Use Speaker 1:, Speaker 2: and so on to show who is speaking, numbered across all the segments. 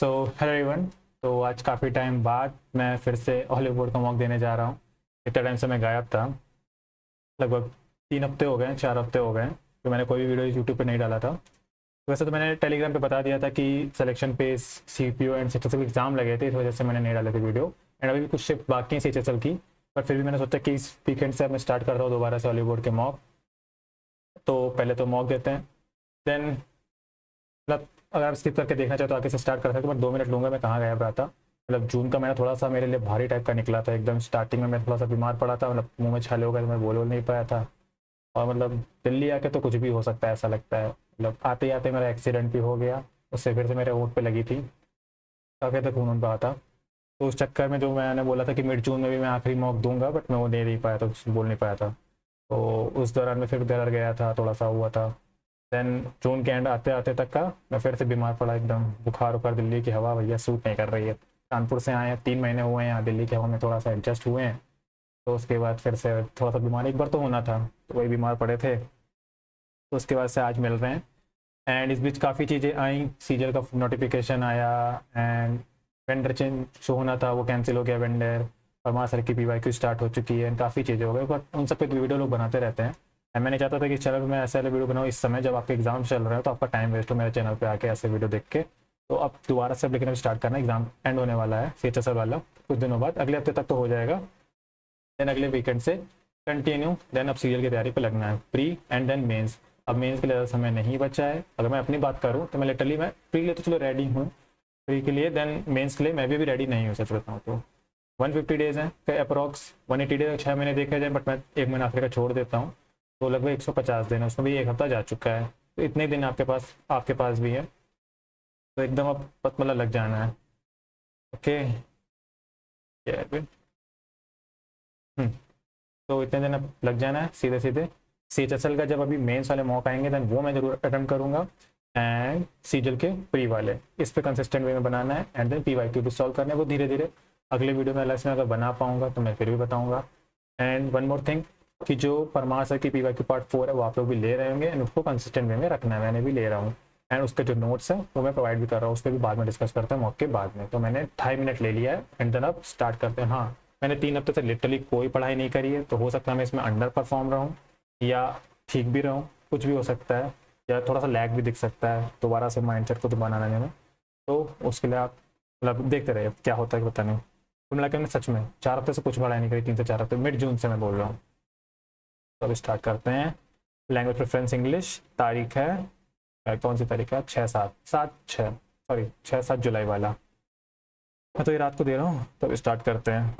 Speaker 1: So hello everyone. तो आज काफ़ी टाइम बाद मैं फिर से हॉलीवुड का मॉक देने जा रहा हूँ। इतने टाइम से मैं गायब था, लगभग 3 हफ्ते हो गए, 4 हफ्ते हो गए तो मैंने कोई भी वीडियो यूट्यूब पे नहीं डाला था। वैसे तो मैंने टेलीग्राम पे बता दिया था कि सिलेक्शन पे CPU एंड CHSL एग्ज़ाम लगे थे, इस वजह से मैंने नहीं डाले थे वीडियो। एंड अभी भी कुछ शिफ्ट बाकी है CHSL की, पर फिर भी मैंने सोचा कि इस वीकेंड से मैं स्टार्ट करता हूँ दोबारा से हॉलीवुड के मॉक। तो पहले तो मॉक देते हैं, देन मतलब अगर आप स्किप करके देखना चाहो तो आगे से स्टार्ट कर सकते हो, बट 2 मिनट लूँगा। मैं कहाँ गायब रहा था, मतलब जून का महीना थोड़ा सा मेरे लिए भारी टाइप का निकला था। एकदम स्टार्टिंग में मैं थोड़ा सा बीमार पड़ा था, मतलब मुंह में छाले हो गए तो मैं बोल नहीं पाया था। और मतलब दिल्ली आके तो कुछ भी हो सकता है ऐसा लगता है। मतलब आते ही आते मेरा एक्सीडेंट भी हो गया, उससे फिर से मेरे होंठ पे लगी थी, काफ़ी तक खून बहा था। तो उस चक्कर में जो मैंने बोला था कि मिड जून में भी मैं आखिरी मॉक दूंगा, बट मैं वो दे नहीं पाया था, कुछ बोल नहीं पाया था। तो उस दौरान मैं फिर डर गया था, थोड़ा सा हुआ था। देन जून के एंड आते आते तक का मैं फिर से बीमार पड़ा, एकदम बुखार उखार। दिल्ली की हवा भैया सूट नहीं कर रही है। कानपुर से आए हैं, 3 महीने हुए हैं यहाँ, दिल्ली की हवा में थोड़ा सा एडजस्ट हुए हैं। तो उसके बाद फिर से थोड़ा सा बीमार एक बार तो होना था, तो वही बीमार पड़े थे। तो उसके बाद से आज मिल रहे हैं। एंड इस बीच काफ़ी चीज़ें आई, सीजर का नोटिफिकेशन आया, एंड वेंडर चेंज शो होना था वो कैंसिल हो गया वेंडर। परमार सर की PYQ स्टार्ट हो चुकी है, काफ़ी चीज़ें हो गई, बट उन सब पे वीडियो लोग बनाते रहते हैं। एंड मैं नहीं चाहता था कि चैनल में ऐसे वाले वीडियो बनाऊँ इस समय जब आपके एग्जाम चल रहे हो, तो आपका टाइम वेस्ट हो मेरे चैनल पे आके ऐसे वीडियो देख के। तो अब दोबारा से लेकिन अब स्टार्ट करना, एग्जाम एंड होने वाला है CHSL वाला कुछ दिनों बाद, अगले हफ्ते तक तो हो जाएगा। देन अगले वीकेंड से कंटिन्यू, देन अब सीरियल की तैयारी पे लगना है, प्री एंड देन मेंस। अब मेंस के लिए ज़्यादा समय नहीं बचा है। अगर मैं अपनी बात करूँ तो मैं लिटरली मैं प्री के लिए तो चलो रेडी हूँ, प्री के लिए, देन मेंस के लिए मैं भी अभी रेडी नहीं हूँ सच बताऊँ तो। 150 डेज हैं अप्रॉक्स, 180 डेज 6 महीने देखे जाए, बट मैं 1 महीना आखिर का छोड़ देता हूँ। तो लगभग 150 दिन है, उसमें भी 1 हफ्ता जा चुका है। तो इतने दिन आपके पास भी है, तो एकदम अब मतलब लग जाना है। ओके, तो इतने दिन अब लग जाना है सीधे सीधे। CHSL का जब अभी मेंस वाले मौका आएंगे देन वो मैं जरूर अटेम्प्ट करूंगा। एंड सीजल के प्री वाले इस पे कंसिस्टेंट वे में बनाना है, एंड देन PYQ भी सॉल्व करना है, वो धीरे धीरे अगले वीडियो में अलग से अगर बना पाऊंगा तो मैं फिर भी बताऊंगा। एंड वन मोर थिंग कि जो परमार सर की PYQ पार्ट 4 है वो आप लोग भी ले रहे होंगे, एंड उसको कंसिस्टेंट वे में रखना है, मैंने भी ले रहा हूँ। एंड उसके जो नोट्स हैं वो मैं प्रोवाइड भी कर रहा हूँ, उस पर भी बाद में डिस्कस करते हैं मॉक के बाद में। तो मैंने 2.5 मिनट ले लिया है, एंड देन अब स्टार्ट करते हैं। हाँ, मैंने 3 हफ्ते से लिटरली कोई पढ़ाई नहीं करी है, तो हो सकता है मैं इसमें अंडर परफॉर्म रहूँ या ठीक भी रहूँ, कुछ भी हो सकता है, या थोड़ा सा लैग भी दिख सकता है दोबारा से माइंडसेट को तो बनाने में। तो उसके लिए आप मतलब देखते रहिए क्या होता है पता नहीं। तो मिला के मैंने सच में 4 हफ्ते से कुछ पढ़ाई नहीं करी, 3 से 4 हफ्ते, मिड जून से मैं बोल रहा हूँ। तो अब स्टार्ट करते हैं। लैंग्वेज प्रेफरेंस इंग्लिश, तारीख है कौन सी तारीख है, 6 7 जुलाई वाला। मैं तो ये रात को दे रहा हूँ, तो स्टार्ट करते हैं।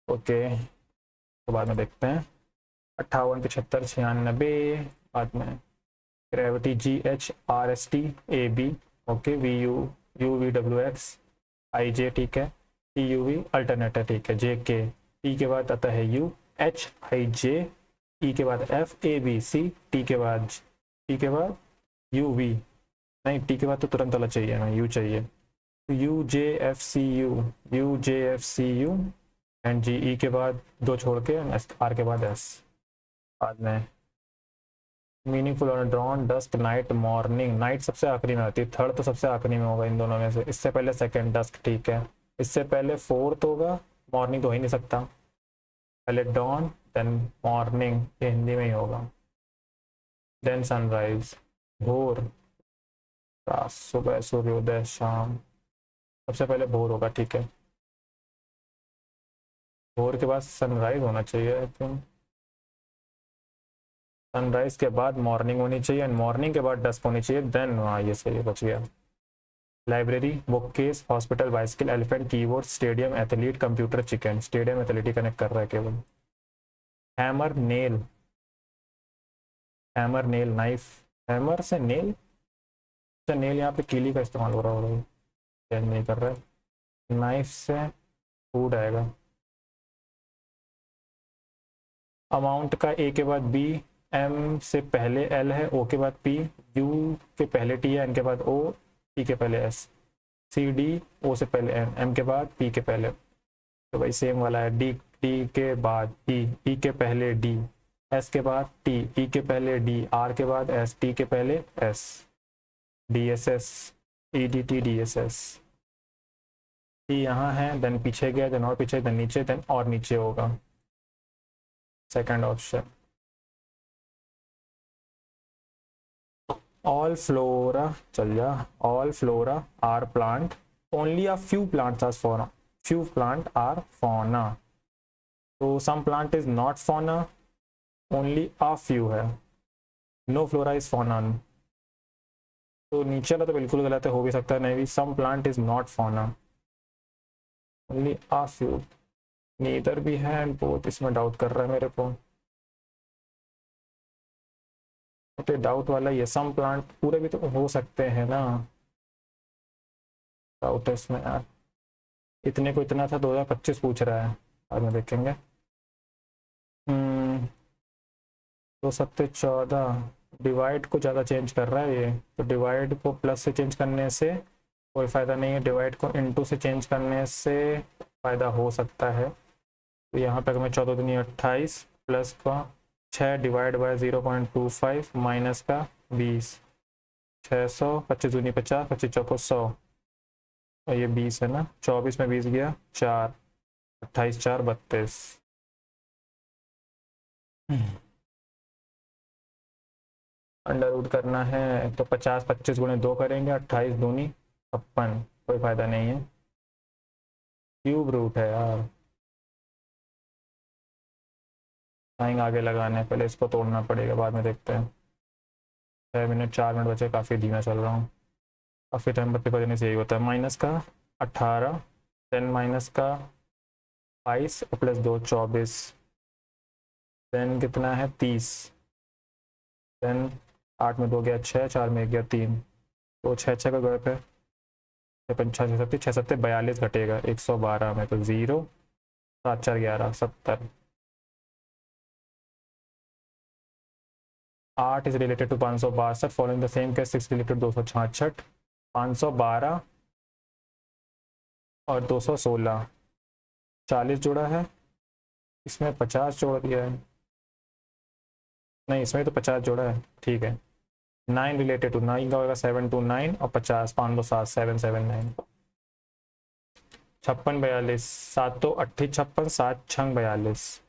Speaker 1: ओके, तो बाद में देखते हैं। 58 75 96, बाद में gravity GHRST AB, okay, VUVWX IJ, ठीक है, TUV अल्टरनेट है, ठीक है, JK, T के बाद आता है UHIJ, E के बाद FABC, T के बाद UV, नहीं T के बाद तो तुरंत वाला चाहिए, ना U चाहिए, UJFCU एंड GE के बाद 2 छोड़ के R के बाद S। बाद में meaningful on dawn, dusk, night, morning. Night सबसे आखिरी में आती है, थर्ड तो सबसे आखिरी में होगा इन दोनों में से। इससे पहले सेकंड डस्क, ठीक है, इससे पहले फोर्थ होगा, मॉर्निंग तो हो ही नहीं सकता। पहले डॉन देन मॉर्निंग, ये हिंदी में ही होगा, देन सनराइज, भोर, रात, सुबह, सूर्योदय, शाम। सबसे पहले भोर होगा, ठीक है, भोर के बाद सनराइज होना चाहिए आई थिंक, सनराइज के बाद मॉर्निंग होनी चाहिए, एंड मॉर्निंग के बाद डस्क होनी चाहिए, देन हाँ ये सही है, बच गया। Library, book case, hospital, bicycle, elephant, keyboard, stadium, athlete, computer, chicken. Stadium athlete ही कनेक्ट कर रहा है केवल। Hammer, nail, hammer, nail, knife, hammer से नेल, अच्छा नेल यहाँ पे कीली का इस्तेमाल हो रहा होगा, चेंज नहीं कर रहा है। नाइफ से फूड आएगा। अमाउंट का A के बाद B, M से पहले L है, O के बाद P, U के पहले T है, N के बाद O, T के पहले S, C D, O से पहले N, M के बाद P के पहले, तो भाई सेम वाला है। D, D के बाद E, E के पहले D, S के बाद T, E के पहले D, R के बाद S, T के पहले S, DSS, EDTDSS। टी यहाँ है, देन पीछे गया, देन और पीछे, देन नीचे, देन और नीचे होगा। Second option. ऑल फ्लोरा, चल जा, all flora are plant, only a few plants are fauna, few plant are fauna. तो some plant is not fauna, only a few है, नो फ्लोरा इज फॉना। तो नीचे वाला तो बिल्कुल गलत है, हो भी सकता है नहीं भी। Some plant is not fauna, only a few, neither भी है एंड बोथ, इसमें डाउट कर रहा है मेरे को। तो डाउट वाला ये, सम प्लांट पूरे भी तो हो सकते हैं ना, डाउट है इसमें यार। इतने को इतना था, 2025 पूछ रहा है, बाद में देखेंगे। 2 सत्ते 14, डिवाइड को ज़्यादा चेंज कर रहा है ये, तो डिवाइड को प्लस से चेंज करने से कोई फ़ायदा नहीं है, डिवाइड को इनटू से चेंज करने से फ़ायदा हो सकता है। तो यहाँ पे मैं 14 दूनी 28, प्लस का 6 डिवाइड बाय 0.25 माइनस का 20, 600, 25 दूनी 50, 25 चौको 100, और ये 20 है ना, 24 में 20 गया 4, 28 4 32। अंडर रूट करना है तो 50 25 गुणे 2 करेंगे, 28 दूनी 56, कोई फायदा नहीं है, क्यूब रूट है यार। साइन आगे लगाना है, पहले इसको तोड़ना पड़ेगा, बाद में देखते हैं। 6 मिनट 4 मिनट बचे, काफ़ी धीमा चल रहा हूँ, काफ़ी टाइम पर पेपर देने से यही होता है। माइनस का 18, 10 माइनस का 22 प्लस 2 24, देन कितना है 30, देन 8 में 2 गया 6, 4 में 1 गया 3, तो 6 का गैप है, 6 42 घटेगा 112 में, तो 0, 7 4 11 70। 8 is related to 562, following the same case 6 related 266, 512 और 216, 40 जोड़ा है, इसमें 50 जोड़ दिया है, नहीं इसमें तो 50 जोड़ा है, ठीक है। 9 रिलेटेड टू 9 का होगा 729, और 50 507 779, 56 42, 7 तो 8 56, 7 6 42,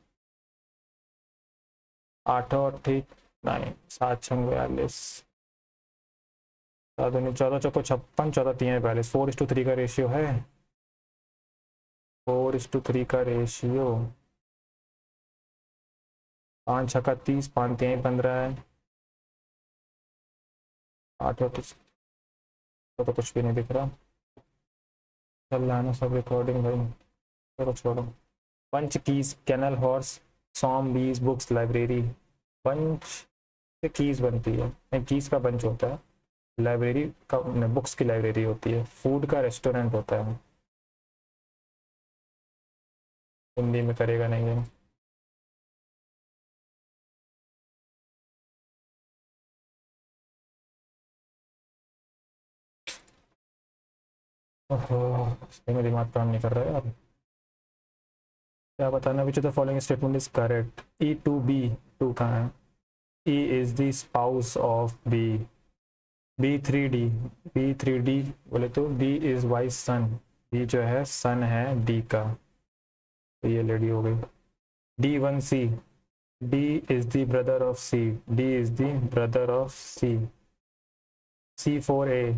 Speaker 1: 8 8 9, 7 6 42, 14 चौको 56, 14 3 42, 4:3 का रेशियो है, 4:3 का रेशियो, 5 छक्का 30, 5 3 15 है, 8 तो कुछ भी नहीं दिख रहा, चल रहा है ना सब रिकॉर्डिंग भाई, चलो छोड़ो। पंच कीज, कैनल हॉर्स, सॉम बीज, बुक्स, लाइब्रेरी। पंच से कीज बनती है, नहीं कीज का बंच होता है, लाइब्रेरी का बुक्स की लाइब्रेरी होती है, फूड का रेस्टोरेंट होता है। हिंदी में करेगा नहीं है। ओहो, इसमें में दिमाग काम नहीं कर रहा है यार, क्या बताना, which of the following statement is correct. E to B, to कहाँ है, E is the spouse of B, B3D, B3D बोले तो D is wife's son, D जो है सन है डी का, तो ये लेडी हो गई। D1C, D is the brother of C, D is the brother of C. C4A,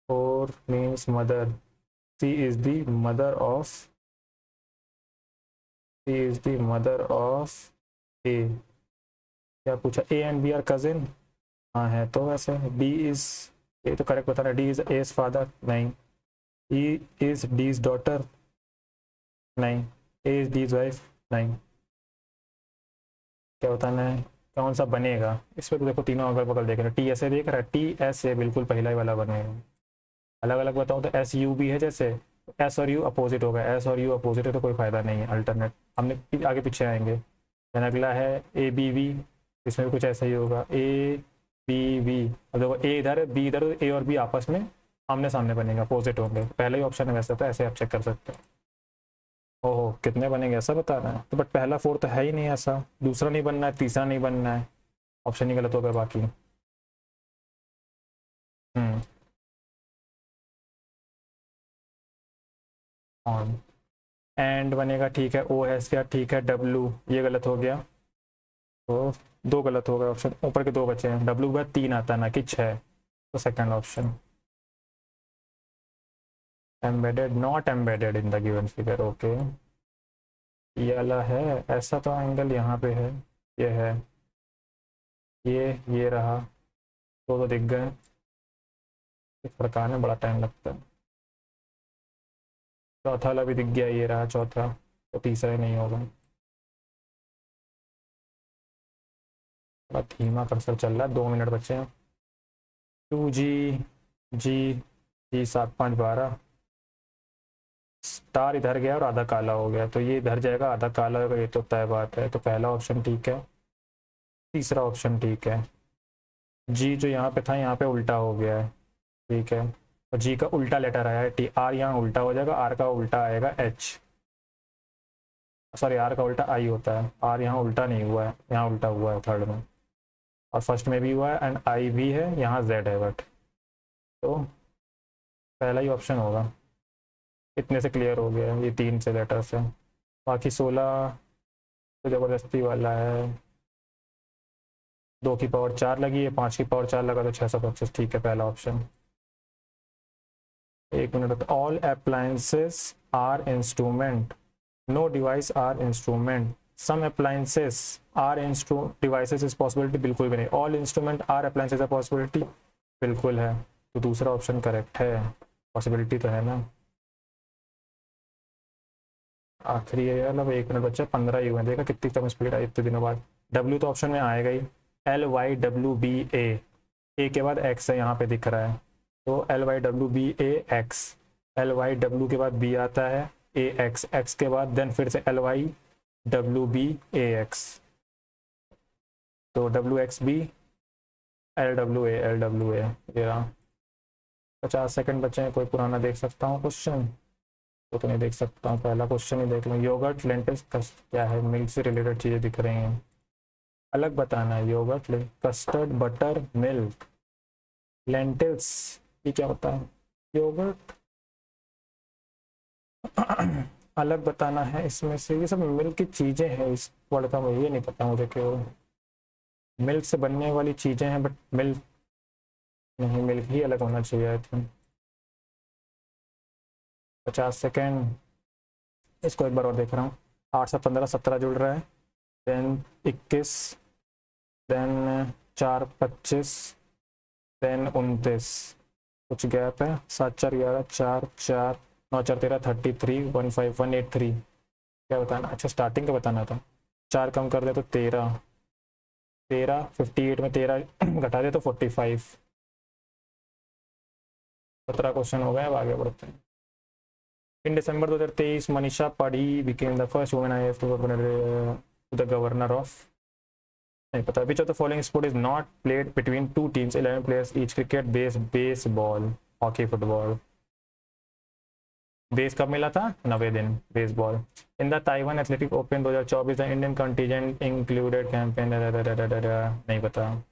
Speaker 1: 4 means mother, C is the mother of, C is the mother of A. क्या पूछा, A and B are cousin, हाँ है तो वैसे। D is, ये तो correct बताना, D is as father, नहीं। ई इज डीज डॉटर, नहीं। ए इज डीज वाइफ, नहीं। क्या बताना है, कौन सा बनेगा इसमें, तो देखो तीनों अगल बगल देख रहे हैं, टी एस ए देख रहा है, टी एस ए बिल्कुल पहला ही वाला बनेगा। अलग अलग बताऊँ तो एस यू भी है, जैसे एस और यू अपोजिट होगा, एस और यू अपोजिट है तो कोई फायदा नहीं है, अल्टरनेट हमने आगे पीछे आएंगे। देन अगला है ए बी वी, इसमें भी कुछ ऐसा ही होगा, ए बी वी, अब देखो ए इधर है बी इधर, ए और बी आपस में आमने सामने बनेगा, अपोजिट होंगे, पहला ही ऑप्शन है वैसे, तो ऐसे आप चेक कर सकते हो। ओहो कितने बनेंगे ऐसा बताना है, तो बट पहला फोर तो है ही नहीं ऐसा, दूसरा नहीं बनना है, तीसरा नहीं बनना है, ऑप्शन ही गलत हो गया बाकी। हम्म ऑन। एंड बनेगा, ठीक है, ओ एस क्या, ठीक है, डब्लू ये गलत हो गया, तो दो गलत हो गए ऑप्शन, ऊपर के दो बचे हैं, डब्लू के बाद तीन आता है ना कि छः, तो second option. Embedded, not embedded in the given figure, okay. ये वाला है, ऐसा तो एंगल यहाँ पे है, ये है, ये रहा, दो तो दिख गए, फड़काने में बड़ा टाइम लगता है। चौथा वाला भी दिख गया, ये रहा चौथा, तो तीसरा ही नहीं होगा। बड़ा धीमा कर्सर चल रहा है, 2 मिनट बचे हैं। 2G, जी, जी 7 5 12, स्टार इधर गया और आधा काला हो गया, तो ये इधर जाएगा, आधा काला होगा, ये तो तय बात है, तो पहला ऑप्शन ठीक है, तीसरा ऑप्शन ठीक है। जी जो यहाँ पे था, यहाँ पे उल्टा हो गया है, ठीक है, और जी का उल्टा लेटर आया है टी, आर यहाँ उल्टा हो जाएगा, आर का उल्टा आएगा एच, सॉरी आर का उल्टा आई होता है, आर यहाँ उल्टा नहीं हुआ है, यहाँ उल्टा हुआ है थर्ड में, और फर्स्ट में भी हुआ है, एंड आई भी है, यहाँ जेड है, बट तो पहला ही ऑप्शन होगा। इतने से क्लियर हो गया, ये 3 से लेटर से, बाकी 16 तो ज़बरदस्ती वाला है। 2 की पावर 4 लगी है, 5 की पावर 4 लगा तो 625, ठीक है, पहला option. 1 minute, all appliances are instrument, no device are instrument, some appliances are devices is possibility, बिल्कुल भी नहीं, all instrument are appliances are possibility, बिल्कुल है, तो दूसरा ऑप्शन करेक्ट है, पॉसिबिलिटी तो है ना। आखिरी है यार, अब 1 मिनट बच्चा, 15 ही हुए, देखा कितनी कम स्पीड आई इतने दिनों बाद। डब्ल्यू तो ऑप्शन में आएगा ही, LYWBA, ए के बाद एक्स है, यहाँ पे दिख रहा है, तो LYWBAX, LYW के बाद बी आता है, AX, एक्स के बाद देन फिर से LYWBAX, तो WXB, LWA ये रहा। 50 सेकंड बचे हैं, कोई पुराना देख सकता हूँ क्वेश्चन, तो नहीं देख सकता हूँ, पहला क्वेश्चन ही देख लूँ। योगर्ट लेंटिल्स क्या है, मिल्क से रिलेटेड चीज़ें दिख रही हैं, अलग बताना है। Yoghurt, custard, butter, milk, lentils, ये क्या होता है, योगर्ट अलग बताना है इसमें से, ये सब मिल्क की चीज़ें हैं, इस वर्ड का ये नहीं पता मुझे क्यों, मिल्क से बनने वाली चीज़ें हैं, बट मिल्क नहीं, मिल्क ही अलग होना चाहिए आई थिंक। 50 सेकेंड, इसको एक बार और देख रहा हूँ। 8 से 15 17 जुड़ रहा है, देन 21, देन 4 25, देन 29, कुछ गैप है, 7 4 11, 4 4 9 4 13, 33, 15 183, क्या बताना, अच्छा स्टार्टिंग का बताना था, 4 कम कर दे तो 13, 58 में 13 घटा दे तो 45, 17 क्वेश्चन हो गए, अब आगे बढ़ते हैं। इन दिसंबर 2023 Manisha Padhi became the first women IAS to the governor of, नहीं पता, which of the following sport is not played between two teams 11 players each, cricket, baseball, hockey, football. Base कब मिला था, 90 दिन, baseball. In the Taiwan athletic open 2024 the Indian contingent included campaign, नहीं पता।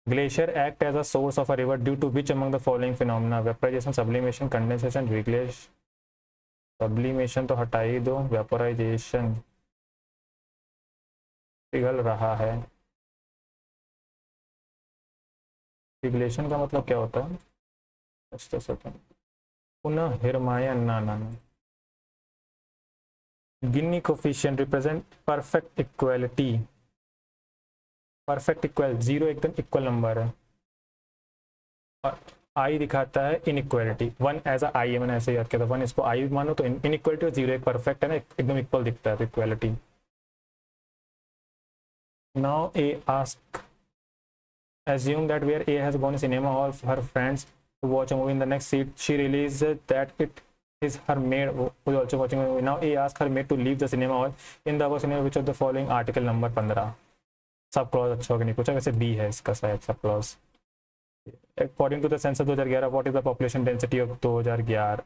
Speaker 1: Glacier act as a source of a river due to which among the following phenomena, vaporisation, sublimation, condensation, रिग्लेश, sublimation तो हटा ही दो, vaporisation पिघल रहा है, रिग्लेशन का मतलब क्या होता है, पुनः हिरमायन, ना ना ना। Gini coefficient represent perfect equality, perfect equal, 0 एकदम इक्वल नंबर है, और आई दिखाता है इनइक्वालिटी, 1 एज आई, मैंने ऐसे याद किया था, 1 इसको आई मानो तो इनइक्वालिटी, और 0 एक परफेक्ट है ना, एकदम इक्वल दिखता है, तो equality. Now A ask, assume that where A has gone to cinema, all her friends to watch a movie, in the next seat she realizes that it is her maid who is also watching a movie. Now A asks her maid to leave the cinema hall in the above scenario which of the following article number 15, sub clause अच्छा होगा नहीं पूछा, वैसे B है इसका शायद sub clause. According to the census 2011 what is the population density of 2011,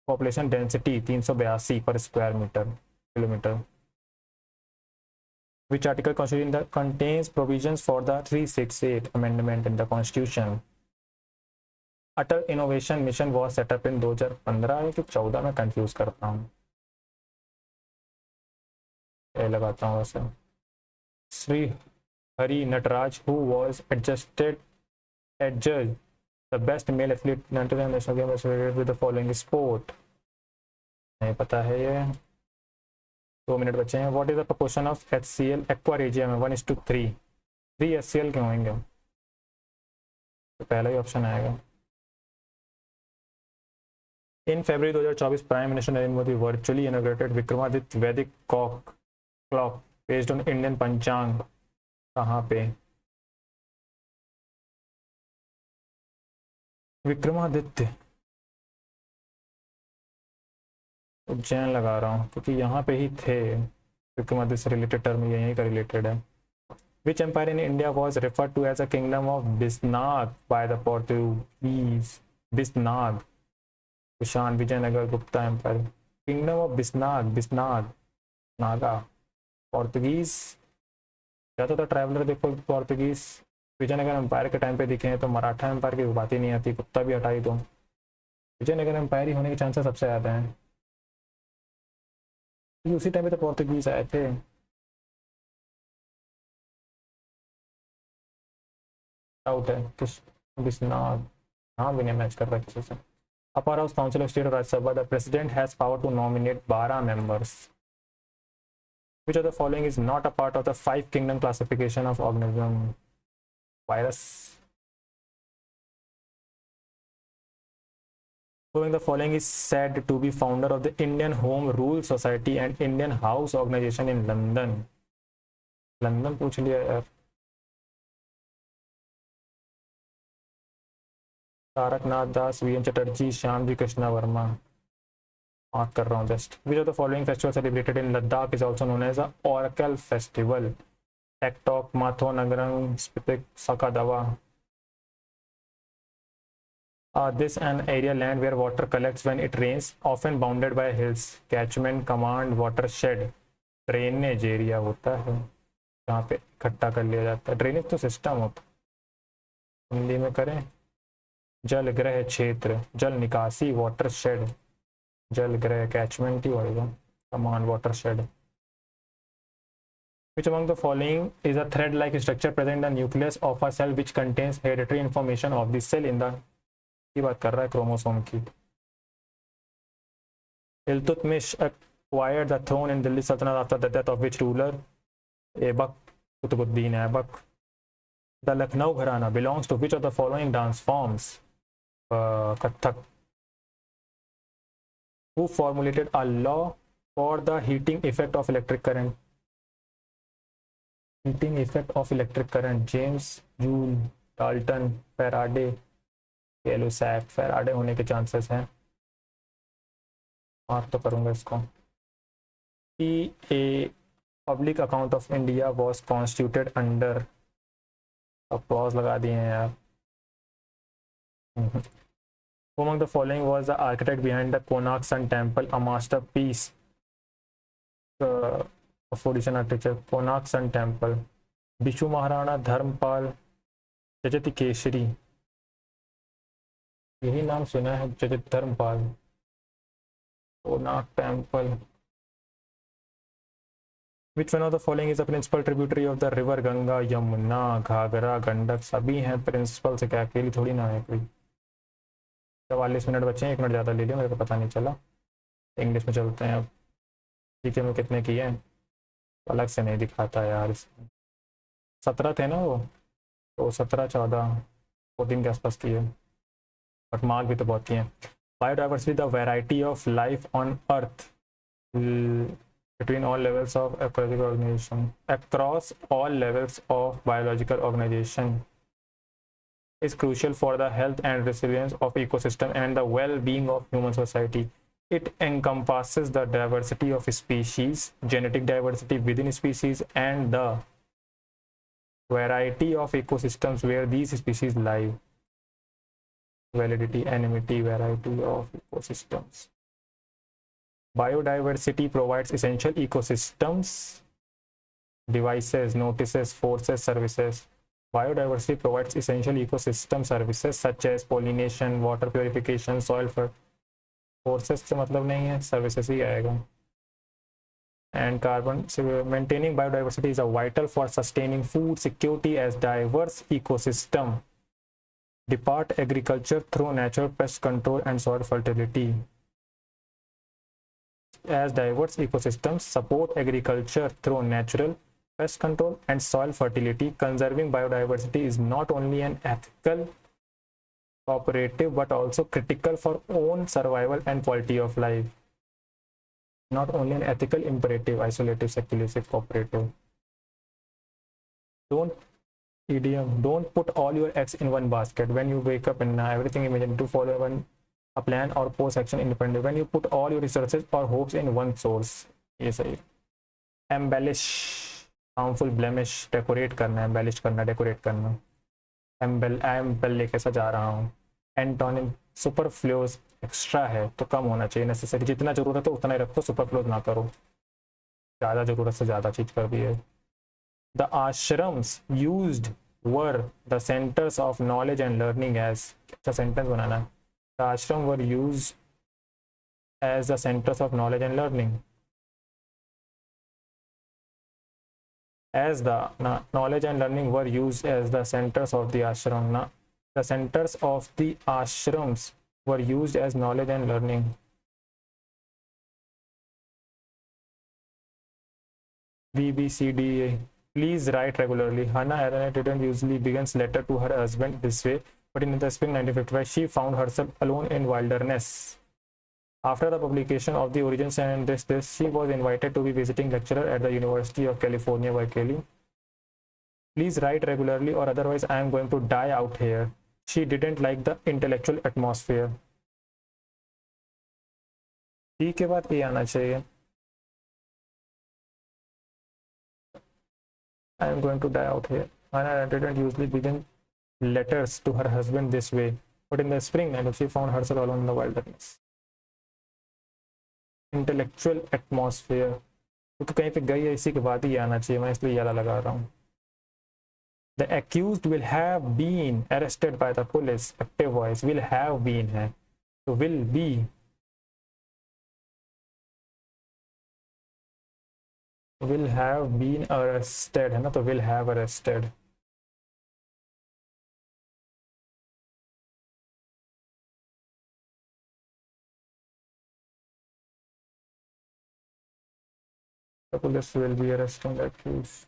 Speaker 1: population density 382 per square metre kilometre. Which article constitution contains provisions for the 368 amendment in the constitution? Atal innovation mission was set up in 2015 है कि 14 में confuse करता हूँ, ये लगाता हूँ वैसे। Shri Hari Nataraj who was adjusted adjudged the best male athlete in international game associated with the following sport, नहीं पता है ये। 2 मिनट बचे हैं। What is the proportion of HCl aqua regia में 1:3? 3 HCl क्यों होंगे, तो पहला ही ऑप्शन आएगा। इन फरवरी 2024 prime minister Narendra Modi virtually inaugurated Vikramaditya वैदिक क्लॉक बेस्ड ऑन इंडियन पंचांग, कहाँ पे? विक्रमादित्य उज्जैन लगा रहा हूँ क्योंकि यहाँ पे ही थे। विक्रमादित्य से रिलेटेड टर्म यहीं का रिलेटेड है। Which empire in India was referred to as a kingdom of Bisnath by the Portuguese? Bisnath, Kushan, Vijayanagar, Gupta Empire. Kingdom of Bisnath, Naga, Portuguese. जाता था ट्रैवलर देखो पोर्तुगीज विजयनगर एम्पायर के टाइम पे दिखे हैं, तो मराठा एम्पायर की बात ही नहीं आती, गुप्ता भी हटाई दो। विजयनगर एम्पायर ही होने के चांसेस सबसे ज़्यादा हैं, क्योंकि उसी टाइम पे तो पोर्तुगीज आए थे। डाउट है किस बिस्नाथ, नाम भी नहीं मैच कर रहा किसी से। Upper house council of state और Rajya Sabha, the president has power to nominate 12 members. Which of the following is not a part of the 5 kingdom classification of organism? Virus. Who in the following is said to be founder of the Indian Home Rule Society and Indian House Organization in London? London पूछ लिया यार। Taraknath Das, VN Chatterjee, Shyam ji Krishna Varma. Mark कर रहा हूँ just. Which of the following festival celebrated in Ladakh is also known as oracle festival? Taktok, Matho, Nagrang, Spituk, Saka Dawa. This an area land where water collects when it rains, often bounded by hills. Catchment, command, watershed. Drainage area होता है जहाँ पे इकट्ठा कर लिया जाता है। Drainage तो सिस्टम होता है, हिंदी में करें जल ग्रह क्षेत्र, जल निकासी, वाटरशेड। जल ग्रह कैचमेंट ही होगा, command watershed. Which among the following is a thread-like structure present in the nucleus of a cell which contains hereditary information of the cell in the, की बात कर रहा है क्रोमोसोम की। Iltutmish acquired the throne in Delhi Sultanate after the death of which ruler? Aibak Qutubuddin Aibak. The Lucknow Gharana belongs to which of the following dance forms? Kathak. Who formulated a law for the heating effect of electric current? Heating effect of electric current. James, Joule, Dalton, Faraday, Gay-Lussac। Faraday होने के chances हैं, mark तो करूंगा इसको। A public account of India was constituted under, applause लगा दिए हैं यार। Who among the following was the architect behind the Konark Sun Temple, a masterpiece of Odishan architecture? Konark Sun Temple. Bishu Maharana, Dharmpal, जजति केशरी। यही नाम सुना है, जजत Dharmpal. Konark temple. Which one of the following is a principal tributary of the river Ganga? Yamuna, Ghaghara, Gandak. सभी हैं principal से, क्या अकेली थोड़ी ना है कोई। 44 मिनट बचे हैं, 1 मिनट ज़्यादा ले लिया, मेरे को पता नहीं चला। इंग्लिश में चलते हैं अब। ठीक है, मैं कितने किए हैं अलग से नहीं दिखाता यार इसमें। 17 थे ना वो, तो 17, 14, 14 के आसपास किए, बट मार्क भी तो बहुत किए हैं। Biodiversity, the variety of life on earth between all levels of ecological organization, across all levels of biological organization, is crucial for the health and resilience of ecosystem and the well-being of human society. It encompasses the diversity of species, genetic diversity within species, and the variety of ecosystems where these species live. Validity, anonymity, variety of ecosystems. Biodiversity provides essential ecosystems, devices, notices, forces, services. Biodiversity provides essential ecosystem services such as pollination, water purification, soil for forces से मतलब नहीं है, services ही आएगा. And carbon maintaining biodiversity is a vital for sustaining food security as diverse ecosystem depart agriculture through natural pest control and soil fertility. As diverse ecosystems support agriculture through natural pest control and soil fertility, conserving biodiversity is not only an ethical cooperative but also critical for own survival and quality of life. Not only an ethical imperative, isolative, seculative, cooperative. Don't put all your eggs in one basket. When you wake up and everything imagine to follow a plan or pose action independently. When you put all your resources or hopes in one source. ये सही. Embellish, harmful blemish, decorate करना, embellish करना, decorate करना. embell लेके सजा रहा हूँ. Antonym, superfluous, extra है तो कम होना चाहिए. नेसेसरी, जितना जरूरत है उतना ही रखो, सुपरफ्लूस ना करो. ज़्यादा जरूरत से ज़्यादा चीज कर दी है. The ashrams used were the centers of knowledge and learning as. अच्छा सेंटेंस बनाना है. The ashram were used as the centers of knowledge and learning. As the knowledge and learning were used as the centers of the ashram. The centers of the ashrams were used as knowledge and learning. B, B, C, D, A. Please write regularly. Hannah Arendt didn't usually begins letter to her husband this way, but in the spring 1955, she found herself alone in wilderness. After the publication of The Origins and This, she was invited to be visiting lecturer at the University of California, Berkeley. Please write regularly or otherwise I am going to die out here. She didn't like the intellectual atmosphere. D के बाद A आना चाहिए. I am going to die out here. Hannah didn't usually begin letters to her husband this way, but in the spring, and she found herself alone in the wilderness. Intellectual atmosphere. तो कहीं पे गई है, इसी के बाद ही आना चाहिए. मैं इसलिए याला लगा रहा हूँ. The accused will have been arrested by the police. Active voice. Will have been है. तो will be. Will have been arrested है ना, तो will have arrested. The police will be arresting the accused.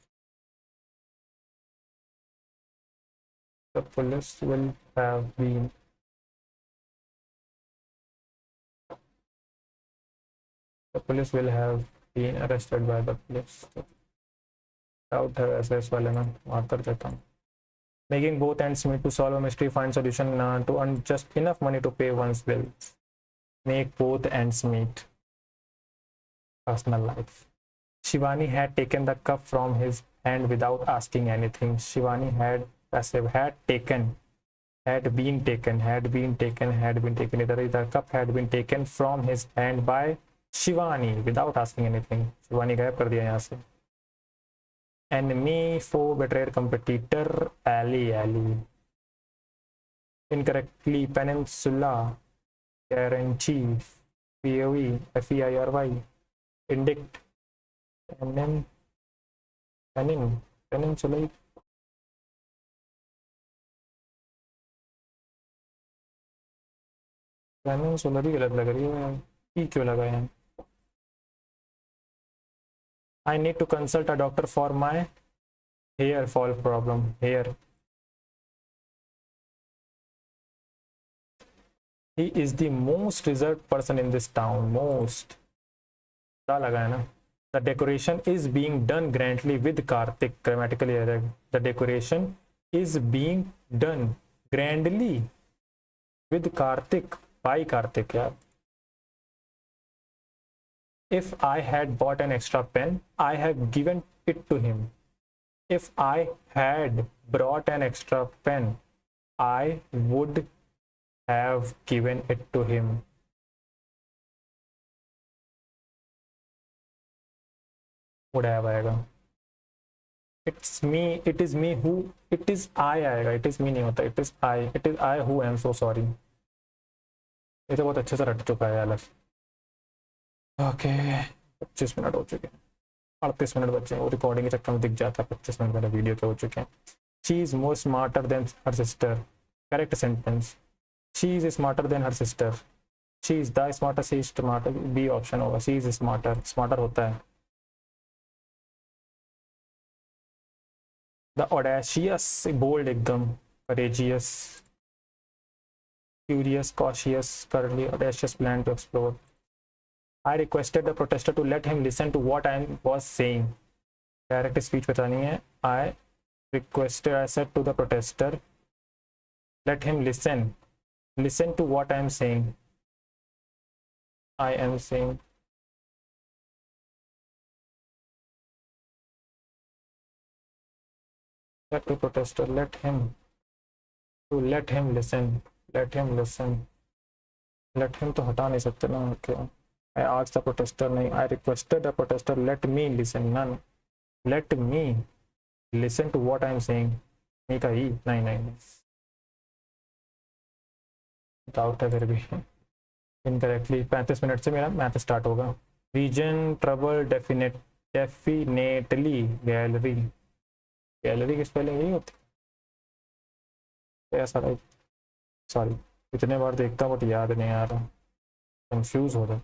Speaker 1: The police will have been. The police will have been arrested by the police. Doubt है वैसे इस वाले में, मार कर देता हूँ. Making both ends meet to solve a mystery, find solution to earn just enough money to pay one's bills. Make both ends meet. Personal life. Shivani had taken the cup from his hand without asking anything. Shivani had passive, had taken, had been taken, had been taken, had been taken. The cup had been taken from his hand by Shivani without asking anything. Shivani गायब कर दिया यहाँ से. Enemy, foe, betrayed, competitor, ally. Incorrectly, peninsula, guarantee, POE, FEIRY, indict, peninsula. Peninsula भी गलत लग रही है. ई क्यों लगा है? I need to consult a doctor for my hair fall problem. Hair. He is the most reserved person in this town. Most. क्या लगा है ना? The decoration is being done grandly with Karthik. Grammatically error. The decoration is being done grandly with Karthik. By Karthik, yeah. If I had bought an extra pen, I have given it to him. If I had brought an extra pen, I would have given it to him. Would have आएगा. It's me, it is me who, it is I आएगा, it is me नहीं होता, it is I who, I am so sorry. ये तो बहुत अच्छे से रट चुका है अलग। ओके 25 मिनट हो चुके हैं, 38 मिनट बचे हैं, वो रिकॉर्डिंग के चक्कर में दिख जाता है 25 मिनट मेरे वीडियो के हो चुके हैं। She is more smarter than her sister, correct sentence. She is smarter than her sister, she is the smarter, she is smarter, B option होगा, शी इज स्मार्टर, स्मार्टर होता है। द ऑडेशियस, बोल्ड एकदम, courageous, curious, cautious, curly, audacious, plan to explore. I requested the protester to let him listen to what I was saying. Direct speech बतानी है। I requested, I said to the protester, let him listen to what I am saying. I am saying. Said to protester, let him listen, let him listen. Let him तो हटा नहीं सकते ना, क्या? I asked the protester, नहीं, I requested the protester, let me listen, none, let me listen to what I am saying। नहीं का ही, नहीं नहीं नहीं, डाउट है फिर भी, इनकरेक्टली। 35 मिनट से मेरा मैथ स्टार्ट होगा। Reason trouble, definitely, gallery, gallery की स्पेलिंग यही होती है ऐसा? सॉरी, इतने बार देखता हूँ बट याद नहीं आ रहा, कंफ्यूज हो रहा।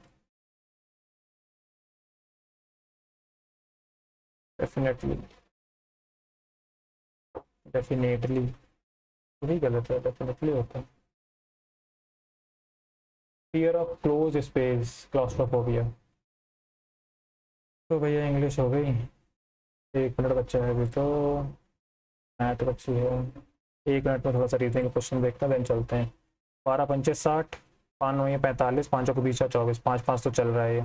Speaker 1: डेफिनेटली, डेफिनेटली वही गलत है, डेफिनेटली होता है। Fear of close space, claustrophobia. तो भैया इंग्लिश हो गई, 1 मिनट बच्चा है अभी तो, मैथ बच्ची है। 1 मिनट में थोड़ा सा रीजनिंग क्वेश्चन देखते हैं, देन चलते हैं। 12 पंचे 60, 5 9 45, 5 के बीच 24, 5 5 तो चल रहा है ये,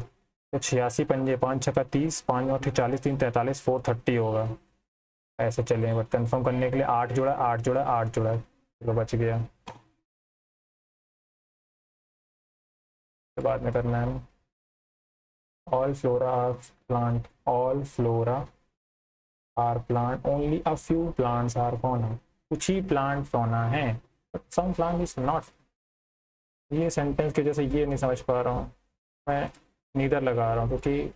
Speaker 1: तो 86 पंजे, 5 6 30, 5 9 40, 3 43, 430 होगा। ऐसे चले, बट कंफर्म करने के लिए 8 जोड़ा 8 जोड़ा 8 जोड़ा, चलो बच गया, तो बाद में करना है। All flora are plant, all flora are plant, only a few plants are fauna, कुछ ही प्लांट फौना है, but some plant is not. ये सेंटेंस की वजह से ये नहीं समझ पा रहा हूँ मैं, नीदर लगा रहा हूँ क्योंकि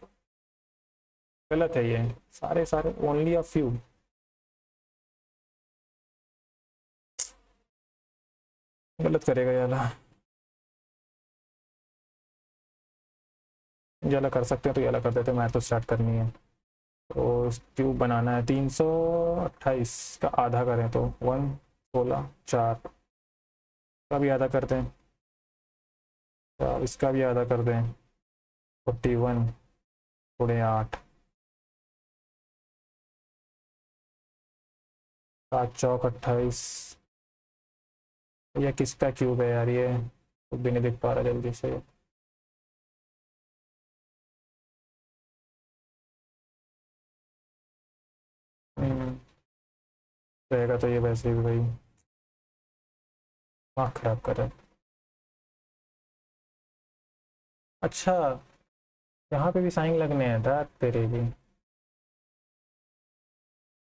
Speaker 1: गलत है ये, सारे सारे ओनली अ फ्यू। गलत करेगा याला, याला कर सकते हैं तो याला कर देते, मैं तो स्टार्ट करनी है। तो क्यूब बनाना है, 328 का आधा करें तो 1 16 4 का भी आधा करते हैं, इसका भी आधा कर दें, 41 थोड़े 8, 7 चौक 28। ये किसका क्यूब है यार, ये खुद भी नहीं दिख पा रहा जल्दी से। रहेगा तो ये वैसे भी भाई दिमाग खराब कर रहा है। अच्छा, यहाँ पे भी साइन लगने हैं, दांत तेरे भी।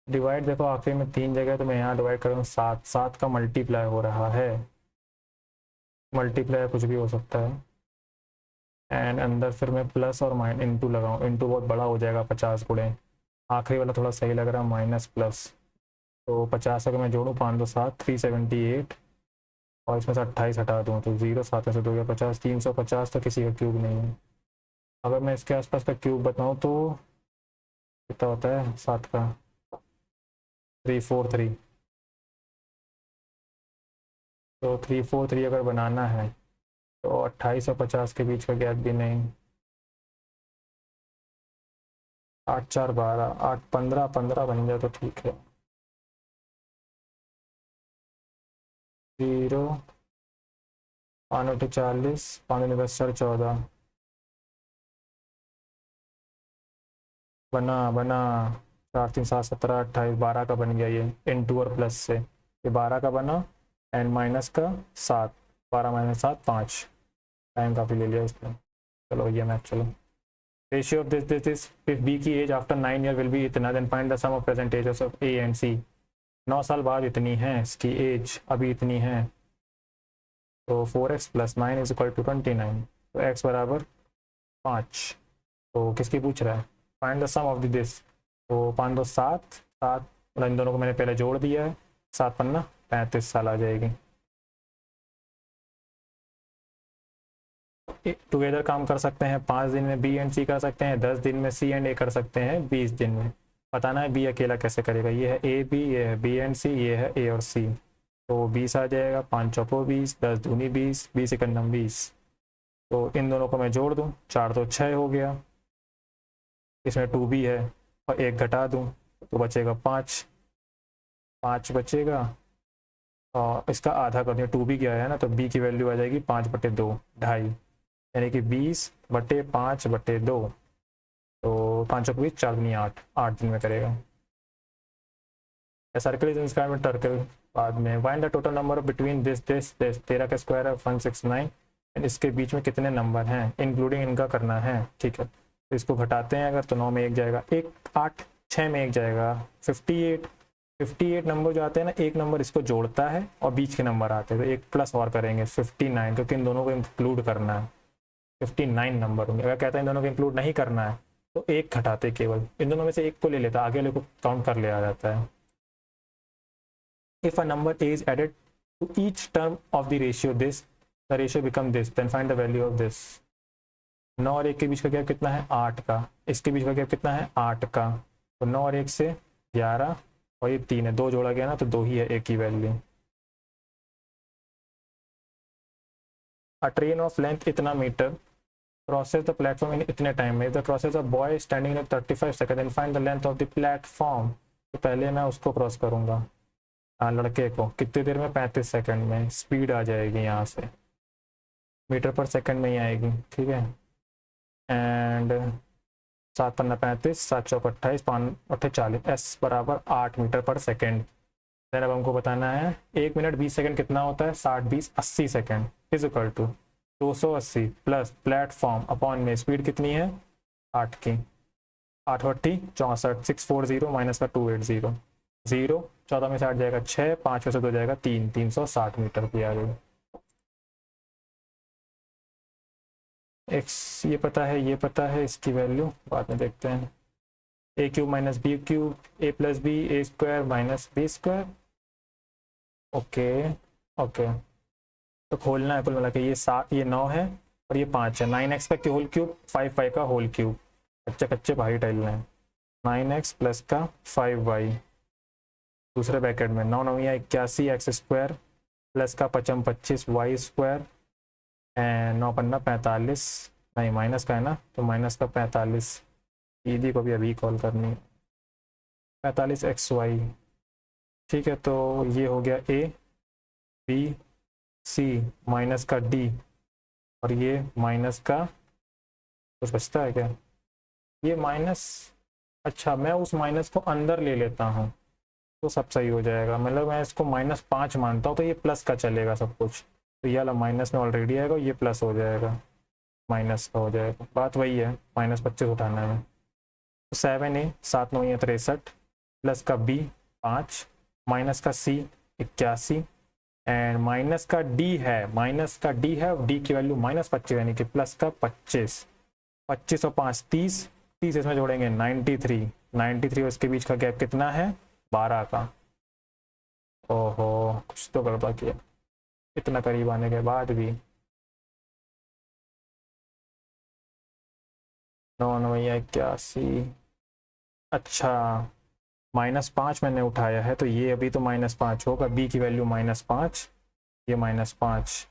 Speaker 1: डिवाइड देखो आखिरी में 3 जगह, तो मैं यहाँ डिवाइड कर रहा हूँ 7, 7 का मल्टीप्लाई हो रहा है, मल्टीप्लाई कुछ भी हो सकता है। एंड अंदर फिर मैं प्लस और माइन इंटू लगाऊँ, इंटू बहुत बड़ा हो जाएगा, 50 गुणे, आखिरी वाला थोड़ा सही लग रहा है, माइनस प्लस। तो 50 अगर मैं जोड़ूँ 5 2 7, 378, और इसमें से 28 हटा दूँ तो 0, 7 में से 2 या 50, 350 तो किसी का क्यूब नहीं है। अगर मैं इसके आसपास का क्यूब बताऊँ तो कितना होता है 7 का, 343। तो 343 अगर बनाना है तो 28 और 50 के बीच का गैप भी नहीं, 8 4 12, 8 15, 15 बन जाए तो ठीक है। 0 5 8 40, 5 10 14, बना बना, 4 3 7 17 28, 12 का बन गया ये, इंटू और प्लस से, ये 12 का बना, एंड माइनस का 7, 12 माइनस 7 5, टाइम काफ़ी ले लिया इसने। चलो ये मैथ चलो। Ratio of this is if B की age after 9 year will be इतना, then find the sum of present ages of A and C. 9 साल बाद इतनी है इसकी एज, अभी इतनी है, तो 4x plus 9 is equal to 29, तो x बराबर 5। तो किसकी पूछ रहा है? Find the sum of this. तो 5 2 7, 7 मतलब इन दोनों को मैंने पहले जोड़ दिया है, 7 पन्ना 35 साल आ जाएगी। टुगेदर काम कर सकते हैं 5 दिन में बी एंड सी कर सकते हैं, 10 दिन में सी एंड ए कर सकते हैं, 20 दिन में। बताना है बी अकेला कैसे करेगा। ये है ए बी, ये है बी एंड सी, ये है ए और सी। तो 20 आ जाएगा, 5 चौको 20, 10 दूनी 20, 20 इकन्नम 20। तो इन दोनों को मैं जोड़ दूँ, 4 तो 6 हो गया, इसमें 2 भी है और 1 घटा दूँ तो बचेगा 5, 5 बचेगा और इसका आधा कर दिया, 2 भी गया है ना, तो बी की वैल्यू आ जाएगी 5/2, 2.5, यानी कि 20/5/2। तो 5 और 20, 4 दूनी 8, 8 दिन में करेगा। Circle is inscribed with circle. बाद में find the total number between this 13 का स्क्वायर है 169, एंड इसके बीच में कितने नंबर हैं इंक्लूडिंग इनका करना है। ठीक है, तो इसको घटाते हैं अगर, तो 9 में 1 जाएगा, 1 8, 6 में 1 जाएगा, 58। 58 नंबर जो आते हैं ना, एक नंबर इसको जोड़ता है और बीच के नंबर आते हैं, तो एक प्लस और करेंगे 59, क्योंकि इन दोनों को इंक्लूड करना है। 59 नंबर होंगे। अगर कहता है इन दोनों को इंक्लूड नहीं करना है तो एक घटाते, केवल इन दोनों में से एक को ले लेता, आगे वाले को काउंट कर लिया जाता है। If a number is added to each term of the ratio become this, then find the value of this। 9 और 1 के बीच का गैप कितना है? 8 का। इसके बीच का गैप कितना है? 8 का। तो 9 और 1 से 11 और ये 3 है, 2 जोड़ा गया ना, तो 2 ही है, एक ही value. A train of length इतना metre crosses the platform in इतने टाइम में। The crosses a boy standing in 35 second, and find the length of the platform. तो पहले मैं उसको क्रॉस करूंगा, लड़के को, कितनी देर में? 35 सेकंड में। स्पीड आ जाएगी यहाँ से मीटर पर सेकंड में ही आएगी। ठीक है, एंड 7 पन्ना 35, 7 चौक 28, 5 8 40, एस बराबर 8 मीटर पर सेकंड। देन अब हमको बताना है 1 मिनट 20 सेकंड कितना होता है? 60 20 80 second is equal to 280 plus platform upon में स्पीड कितनी है? 8 की, 8 80 64, 640 माइनस का 280, 0 14 में से 8 जाएगा 6, 5 में से 2 जाएगा 3, 360 मीटर की आ गई। एक्स ये पता है, ये पता है, इसकी वैल्यू बाद में देखते हैं। A cube minus B cube, A plus B, A square minus B square. Okay okay, तो खोलना है कुल मिला के, ये 7, ये 9 है और ये 5 है। 9x का होल क्यूब, 5y का होल क्यूब, कच्चे कच्चे भाई टाइल हैं। 9x प्लस का 5y, दूसरे ब्रैकेट में 9 9 81 एक्स स्क्वायर प्लस का 55 25 वाई स्क्वायर, एंड 9 पन्ना 45, नहीं माइनस का है ना, तो माइनस का 45, दीदी को भी अभी कॉल करनी है, 45 एक्स वाई। ठीक है, तो ये हो गया ए बी सी माइनस का डी, और ये माइनस का, कुछ बचता है क्या? ये माइनस, अच्छा मैं उस माइनस को अंदर ले लेता हूँ तो सब सही हो जाएगा। मतलब मैं इसको -5 मानता हूँ तो ये प्लस का चलेगा सब कुछ, तो ये वाला माइनस में ऑलरेडी आएगा, ये प्लस हो जाएगा, माइनस का हो जाएगा। बात वही है, -25 उठाना है। तो 7a 7 9 63 प्लस का b 5 माइनस का c 81, एंड माइनस का d है, माइनस का d है, और d की वैल्यू -25 यानी कि प्लस का 25, 25 और 5 30, 30 इसमें जोड़ेंगे 93, 93 और इसके बीच का गैप कितना है? 12 का। ओहो, कुछ तो गड़बड़ किया, इतना करीब आने के बाद भी। 9 9 81, अच्छा -5 मैंने उठाया है, तो ये अभी तो -5 होगा, b की वैल्यू -5, ये -5,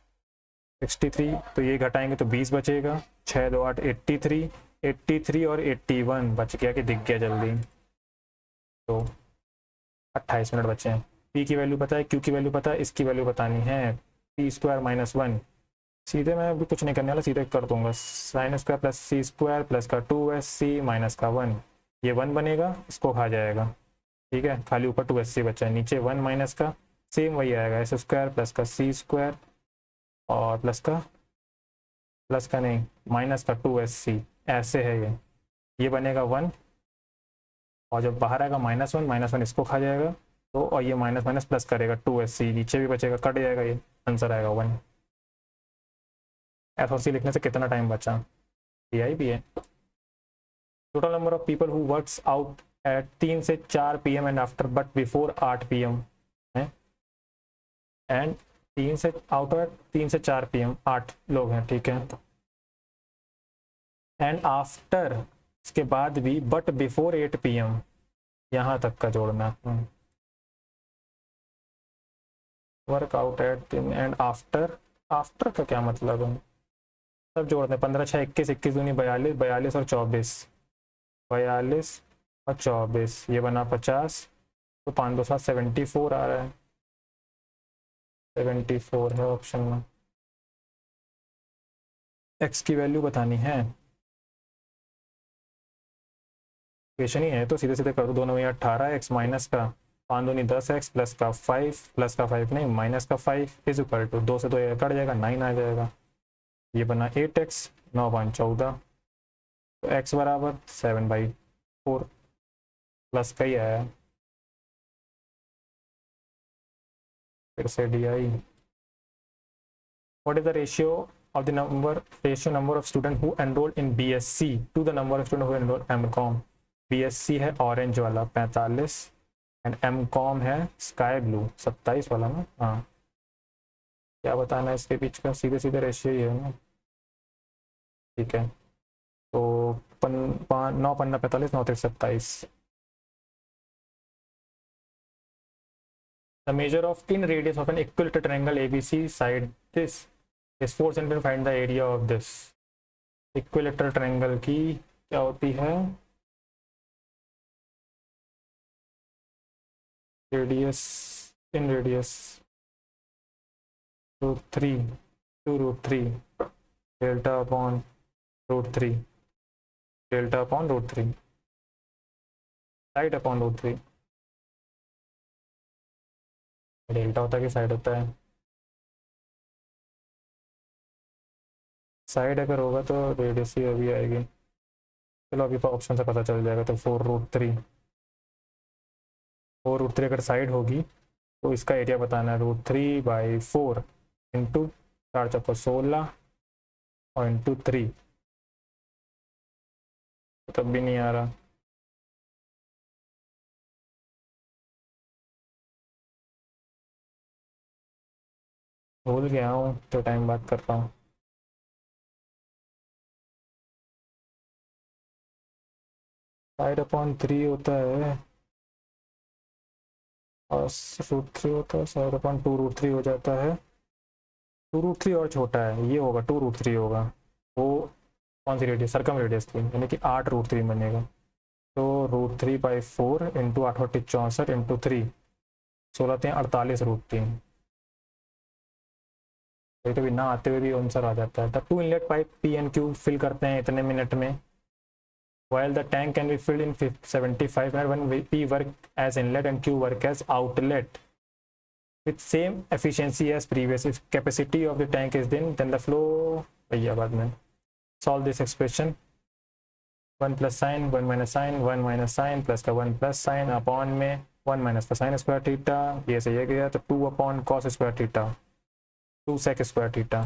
Speaker 1: 63, तो ये घटाएंगे तो 20 बचेगा, 6 2 8 83, 83 और 81 बच गया कि दिख गया जल्दी, तो 28 मिनट बचे हैं। p की वैल्यू पता है, q की वैल्यू पता है, इसकी वैल्यू बतानी है, p² - 1। सीधे मैं अभी कुछ नहीं करने वाला, सीधे कर दूंगा, sin² प्लस c² प्लस का 2sc माइनस का 1, ये 1 बनेगा, इसको खा जाएगा। ठीक है, खाली ऊपर 2sc बचा है, नीचे 1 माइनस का सेम वही आएगा, s² प्लस का c² और प्लस का नहीं माइनस का 2sc, ऐसे है ये। ये बनेगा 1, और जब बाहर आएगा -1 इसको खा जाएगा तो, और ये माइनस माइनस प्लस करेगा 2SC, नीचे भी बचेगा, कट जाएगा, ये आंसर आएगा 1। एफ और सी लिखने से कितना टाइम बचा? PI भी है। Total number of people who works out at 3 से 4 PM and after but before 8 PM है, एंड 3 से आउट एट 3 से 4 PM 8 लोग हैं, ठीक है, एंड आफ्टर इसके बाद भी बट बिफोर 8 PM, यहाँ तक का जोड़ना। Work out at and after, after का क्या मतलब है? सब जोड़ते हैं, 15 6 21, 21 दूनी 42, 42 और 24, 42 और 24, ये बना 50, तो 5 2 7 74 आ रहा है, 74 है ऑप्शन में। एक्स की वैल्यू बतानी है, क्वेश्चन ही है तो सीधे सीधे कर दो, दोनों में 18, एक्स माइनस का 5 दूनी 10, एक्स प्लस का 5, प्लस का 5 नहीं माइनस का 5 इज इक्वल टू 2 से 2 कट जाएगा, 9 आ जाएगा, ये बना 8x, 9/14, तो x बराबर 7/4 प्लस का ही आया, फिर से DI। What is the ratio of the number of students who enrolled in BSc to the number of students who enrolled MCOM? BSc है ऑरेंज वाला 45 एंड MCOM है स्काई ब्लू 27 वाला ना। हाँ, क्या बताना है इसके बीच का? सीधे सीधे रेशियो ही है ना, ठीक है, तो 9 पन्ना 45, 9 27। The measure of in radius of an equilateral triangle ABC side this is 4 cm, find the area of this। Equilateral triangle की क्या होती है? रेडियस, इन radius √3 2√3 delta upon √3 delta upon √3 side upon √3। Delta होता है कि साइड होता है? Side अगर होगा तो रेडियस ही अभी आएगी। चलो अभी ऑप्शन से पता चल जाएगा, तो 4√3 अगर साइड होगी तो इसका एरिया बताना है, √3/4 इंटू 4 चौको 16 और इंटू 3, तब भी नहीं आ रहा। भूल गया हूँ तो टाइम बात करता हूँ। साइड अपॉन 3 होता है और √3 होता है, साइड अपॉन 2√3 हो जाता है, 2√3 और छोटा है, ये होगा 2√3 होगा। वो कौन सी रेडियस? सरकम रेडियस थी, यानी कि 8√3 बनेगा, तो √3/4 इंटू 8 64 इंटू 3 16 3 48 √3। कभी कभी ना आते हुए भी आंसर आ जाता है। The 2 inlet pipe P and Q fill करते हैं इतने मिनट में, while the tank can be filled in 75 minutes when P work as inlet and Q work as outlet with same efficiency as previous। if capacity of the tank is then the flow, भैया बाद में solve this expression, 1 plus sine 1 minus sine 1 minus sine plus का 1 plus sine upon में 1 minus का sine square theta, ये से ये गया तो 2 upon cos square theta 2 sec square theta.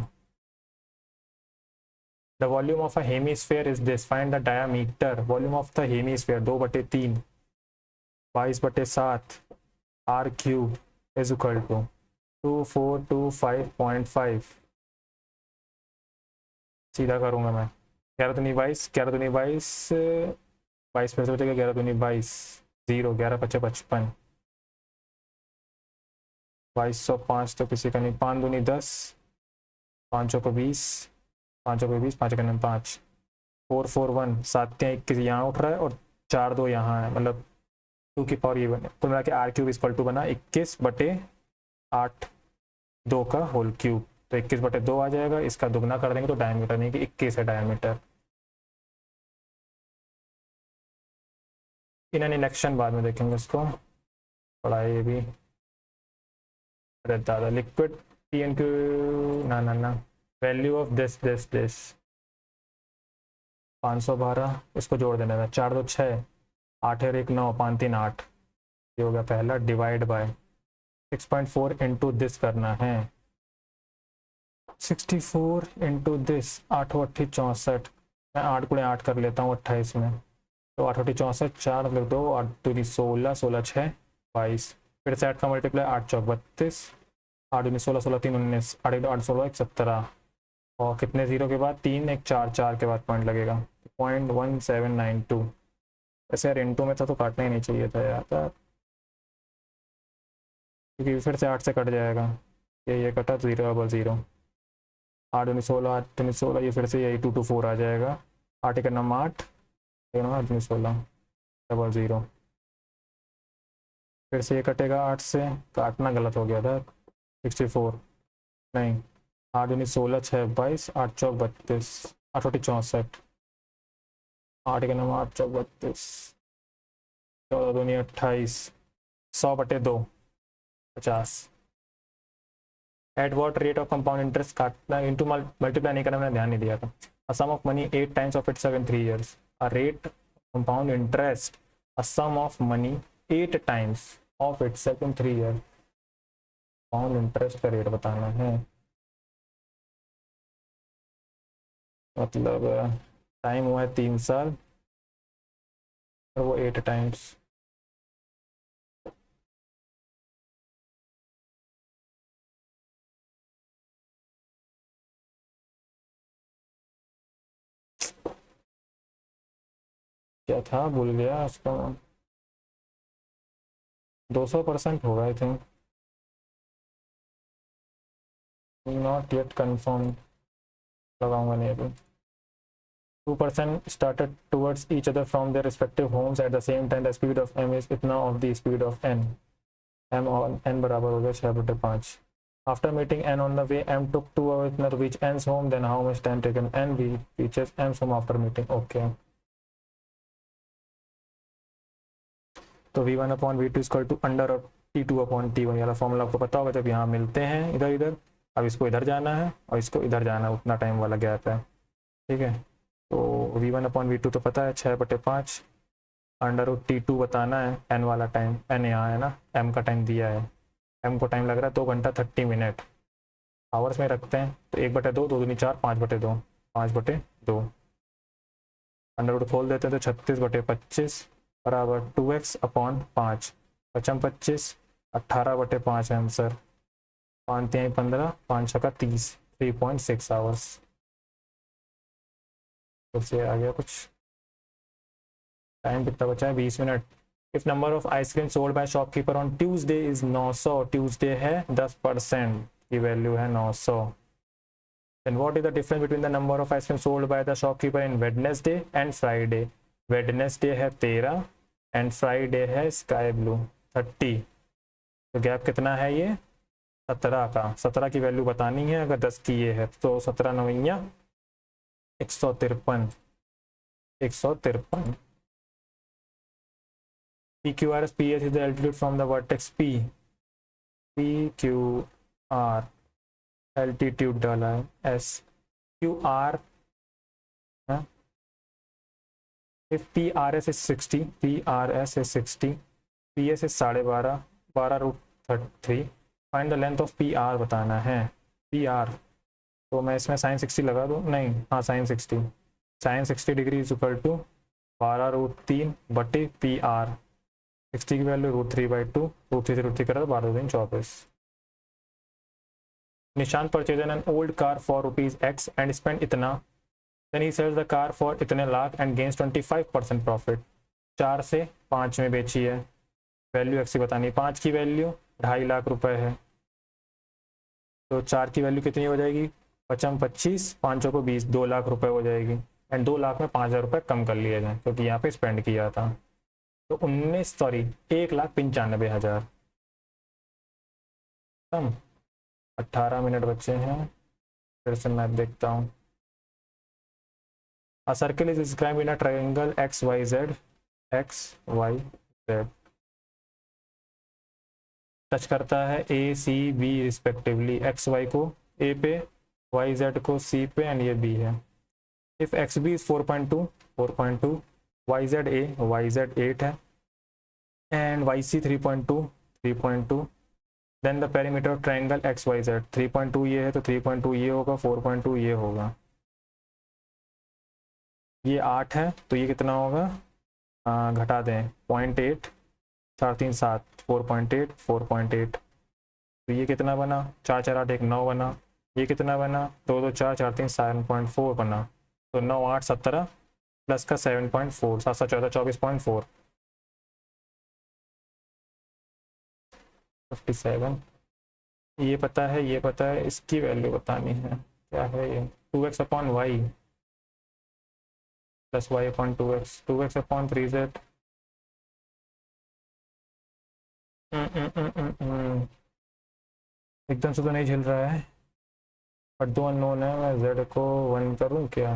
Speaker 1: The volume of a hemisphere is this, find the diameter। volume of the hemisphere 2/3 22/7 r cube is equal to 2425.5। सीधा करूंगा मैं, 11 दूनी 22 11 दूनी 22 22 फिर से बचेगा, 11 दूनी 22 0 11 5 55 2205 तो किसी का नहीं, 5 दूनी 10 5 को 20 5 को 20 5 का 5 441 7 21 यहाँ उठ रहा है और 4 2 यहाँ है, मतलब 2 की पावर ये बने, कुल मिला के r क्यूब इक्वल टू बना 21/8 2 का होल क्यूब, तो 21/2 आ जाएगा। इसका दुगना कर देंगे तो डायमीटर नहीं कि 21 है डायमीटर। इन एन इलेक्शन बाद में देखेंगे इसको, पढ़ाई ये भी। अरे दादा, लिक्विड P and Q ना ना ना, वैल्यू ऑफ दिस 512, इसको जोड़ देना था, 4 2 6, 8 और 1 9, 5 3 8, ये हो गया पहला। डिवाइड बाय 6.4 इंटू दिस करना है, 64 इंटू दिस, 8 8 64, मैं 8 गुणे 8 कर लेता हूँ 28 में, तो 8 8 64, 4 लिख दो, 8 2 16, 16 6 22, फिर से 8 का मल्टीप्लाई, 8 चौक 32, 8 2 16, 16 3 19, 8 8 16 17, और कितने जीरो के बाद, 3 1 4, 4 के बाद पॉइंट लगेगा, 0.1792। ऐसे यार इंटू में था तो काटना ही नहीं चाहिए था यार, क्योंकि फिर से 8 से कट जाएगा, ये कटा, 0 डबल 0, 8 19 16, 8 19 16, ये फिर से यही 2 2 4 आ जाएगा, 8 एक नंबर 8, 8 19 16 डबल 0, फिर से ये कटेगा 8 से, काटना गलत हो गया था, 64 नहीं, 8 19 16 6 22, 8 चौक 32, 8 8 64, 8 के नंबर 8 चौक 32, 14 दूनी 28, 100/2 50। At what rate of compound interest काटना, इंटू मल्टीप्लाई नहीं करना, मैंने ध्यान नहीं दिया था। A sum of money 8 times of its in 3 years, a rate compound interest, a sum of money 8 times of its in 3 years, compound interest का rate बताना है, मतलब टाइम हुआ है 3 साल और वो 8 टाइम्स, क्या था भूल गया उसका, 200% होगा I think, not yet confirm, लगाऊंगा नहीं अभी। 2% started towards each other from their respective homes at the same time. The speed of m is इतना of the speed of n, m on n बराबर हो गया 6/5। After meeting n on the way, m took 2 hours to reach n's home. Then how much time taken n reaches m's home after meeting? Okay. तो v1/v2 equal to under और t2/t1 वाला formula आपको पता होगा, जब यहाँ मिलते हैं इधर इधर, अब इसको इधर जाना है और इसको इधर जाना है, उतना टाइम वाला गैप है, ठीक है। तो v1/v2 तो पता है 6/5, अंडर रूट t2 बताना है, n वाला टाइम, n यहाँ है ना, m का टाइम दिया है, m को टाइम लग रहा है 2 घंटा 30 मिनट, आवर्स में रखते हैं, तो 1/2, 2 दूनी 4, 5/2, 5/2, अंडर रूट खोल देते हैं तो 36/25 बराबर 2x/5, 5 25, 18/5 है आंसर, 5 3 15, 5 6 30, 3.6 आवर्स। तो से आ गया कुछ, टाइम कितना बचा है, 20 minute. If number of ice cream sold by shopkeeper on Tuesday is 900, Tuesday है 10% की वैल्यू है 900, then what is the difference between the number of ice cream sold by the shopkeeper in Wednesday and Friday? Wednesday है 13 and Friday है sky blue 30, तो gap कितना है ये 17 का, 17 की वैल्यू बतानी है, अगर 10 की ये है तो 17 9 153, 153। PQRS PS is the altitude from the vertex P, PQR altitude डाला है, S Q R, if P R S is 60, P R S is 60, P S is 12.5, 12√3, find the length of P R बताना है, P R, तो मैं इसमें sign 60 लगा दूँ, नहीं हाँ sine 60, sine 60 degree is equal to 12√3 बटे पी आर, 60 की वैल्यू √3/2, √3 से √3 करा तो 12 24। Nishant purchased an old car for ₹X and spent इतना, then he sells the car for इतने लाख and gains 25% profit। 4 से 5 में बेची है, वैल्यू एक्स की बतानी, 5 की वैल्यू 2.5 लाख रुपए है, तो 4 की वैल्यू कितनी हो जाएगी, 55 25, 5 को 20, 2 लाख रुपए हो जाएगी, एंड 2 लाख में 5,000 रुपये कम कर लिए जाए क्योंकि यहाँ पे स्पेंड किया था, तो 1,95,000 कम। 18 मिनट बचे हैं, फिर से मैं देखता हूँ। A circle is described in a triangle X Y Z, X Y Z touch करता है A C B respectively, X Y को ए पे, वाई जेड को सी पे, एंड ये बी है। If X B is 4.2, Y Z 8 है, and Y C 3.2, then the perimeter of triangle X Y Z 3.2 ये है, तो 3.2 ये होगा, 4.2 ये होगा, ये 8 है, तो ये कितना होगा, घटा दें 0.8, 4 3 7, 4.8, तो ये कितना बना, 4 4 8 1 9 बना, ये कितना बना, 2 2 4 4 3 7.4 बना, तो 9 8 17 प्लस का 7.4, 7 7 14 24.4, 57, ये पता है, ये पता है, इसकी वैल्यू बतानी है, क्या है ये, 2x upon Y plus Y upon 2x upon 3z, एकदम से तो नहीं झेल रहा है, बट दो अननोन है, मैं z को 1 करूँ क्या,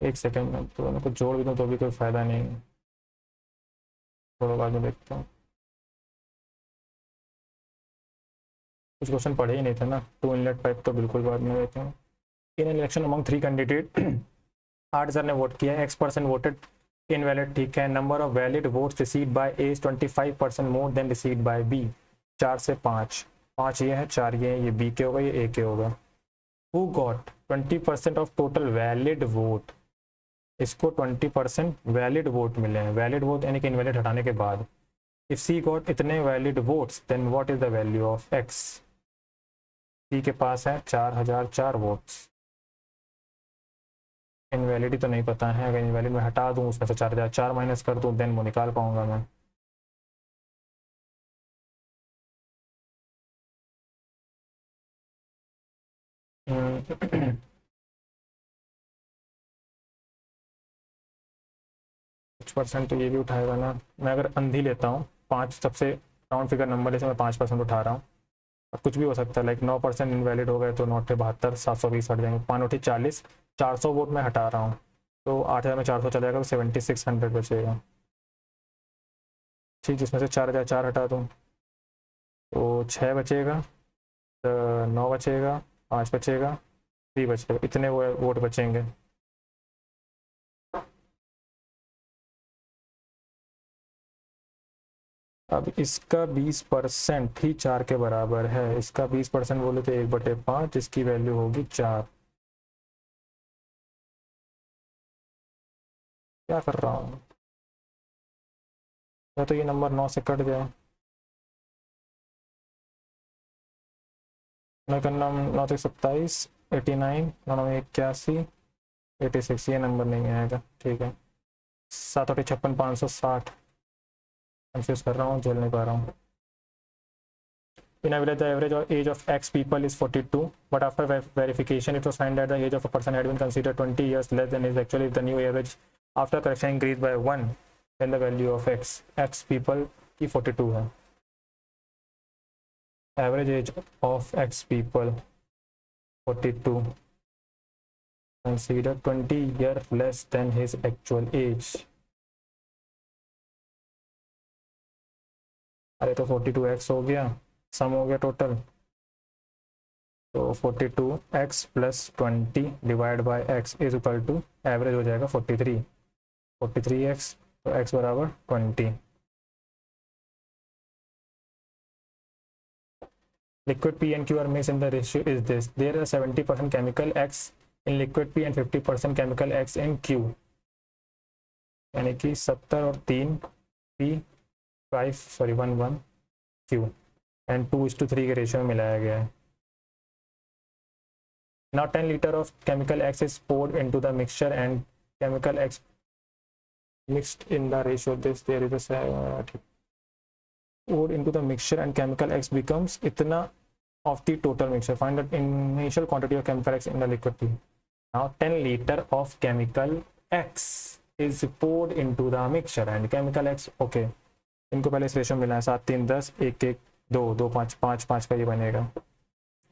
Speaker 1: एक सेकेंड में तो उनको जोड़ भी दूँ तो भी कोई फ़ायदा नहीं है, थोड़ा बाद में देखता हूँ, कुछ क्वेश्चन पढ़े ही नहीं थे ना, 2 इनलेट पाइप तो बिल्कुल बाद में देते हैं। इन इलेक्शन अमंग 3 कैंडिडेट 8,000 ने वोट किया, X% वोटेड इनवैलिड, ठीक है, number of valid votes received by A 25% more than received by B, 4 से 5, 5 ये है, 4 ये बी के होगा, ये ए के होगा। Who got 20% of total valid vote, इसको 20% वैलिड वोट मिले हैं, वैलिड वोट यानी कि इनवैलिड हटाने के बाद। इफ सी गॉट इतने valid votes then what is the value of X, C के पास है 4004 वोट्स, इनवैलिडी तो नहीं पता है, अगर इनवैलिड में हटा दूँ उसमें से 4004 माइनस कर दूँ देन वो निकाल पाऊंगा मैं। कुछ परसेंट तो ये भी उठाएगा ना, मैं अगर अंधी लेता हूँ 5, सबसे राउंड फिगर नंबर जैसे मैं 5% उठा रहा हूँ, अब कुछ भी हो सकता है, लाइक 9% इनवैलिड हो गए तो 9 से 72, 720 हट जाएंगे, 5 9 40, 400 वोट में हटा रहा हूँ, तो 8000 में 400 चला जाएगा, तो 7600 बचेगा, ठीक, जिसमें से 4004 हटा दूँ तो 6 बचेगा, तो 9 बचेगा, 5 बचेगा, 3 बचेगा, इतने वो वोट बचेंगे। अब इसका 20% ही 4 के बराबर है, इसका 20% बोले तो 1/5, इसकी वैल्यू होगी 4, क्या कर रहा हूँ, या तो ये नंबर 9 से कट जाए, मैं करना 9 से 27, 89, 9 81, 86, ये नंबर नहीं आएगा, ठीक है, 7 8 56, 560, कंफ्यूज कर रहा हूँ, झेल नहीं पा रहा हूँ। In a village, the average age of X people is 42, but after verification, it was found that the age of a person had been considered 20 years less than is actually the new average. After correction increased by 1, then the value of X people की 42 है. Average age of X people 42. Consider 20 year less than his actual age. अरे तो 42x हो गया, सम हो गया total, तो 42x plus 20 divide by x is equal to average हो जाएगा 43x, तो x बराबर 20। Liquid P and Q are mixed in the ratio is this. There are 70% chemical X in liquid P and 50% chemical X in Q. यानी कि 70 और 3 P 11 Q and 2:3 के ratio में मिलाया गया है। Now 10 liter of chemical X is poured into the mixture and chemical X mixed in the ratio this. There is a poured into the mixture and chemical X becomes इतना of the total mixture. Find the initial quantity of chemical X in the liquid P. Now 10 liter of chemical X is poured into the mixture and chemical X, okay, इनको पहले इस ratio मिला है 7 3 10 1 1 2 2 5 5 5 का ये बनेगा,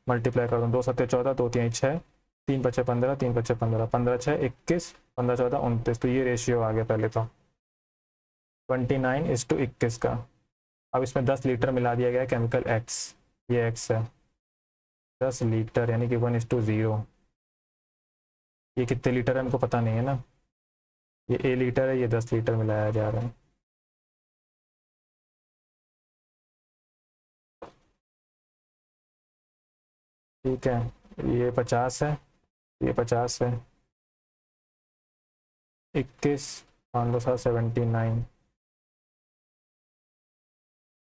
Speaker 1: multiply कर दूँ 2 7 14 2 3 6 3 5 15 3 5 15 15 6 21 15 14 29, तो ये रेशियो आ गया पहले तो। 29:21 का। अब इसमें 10 लीटर मिला दिया गया है केमिकल एक्स, ये एक्स है 10 लीटर यानी कि 1:0। ये कितने लीटर है हमको पता नहीं है ना, ये ए लीटर है, ये 10 लीटर मिलाया जा रहा है। ठीक है, ये 50 है, ये 50 है, 21 5 79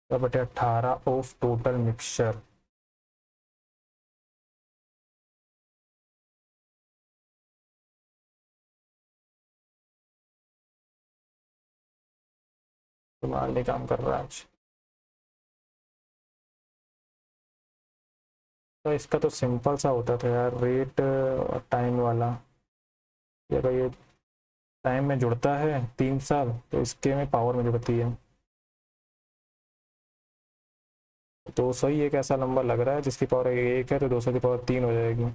Speaker 1: बटे 18 ऑफ टोटल मिक्सचर। दिमाग नहीं काम कर रहा है आज। तो इसका तो सिंपल सा होता था यार, रेट टाइम वाला। ये अगर ये टाइम में जुड़ता है 3 साल तो इसके में पावर में जुड़ती है। 200 ही एक ऐसा नंबर लग रहा है जिसकी पावर 1 है, तो 200 की पावर 3 हो जाएगी,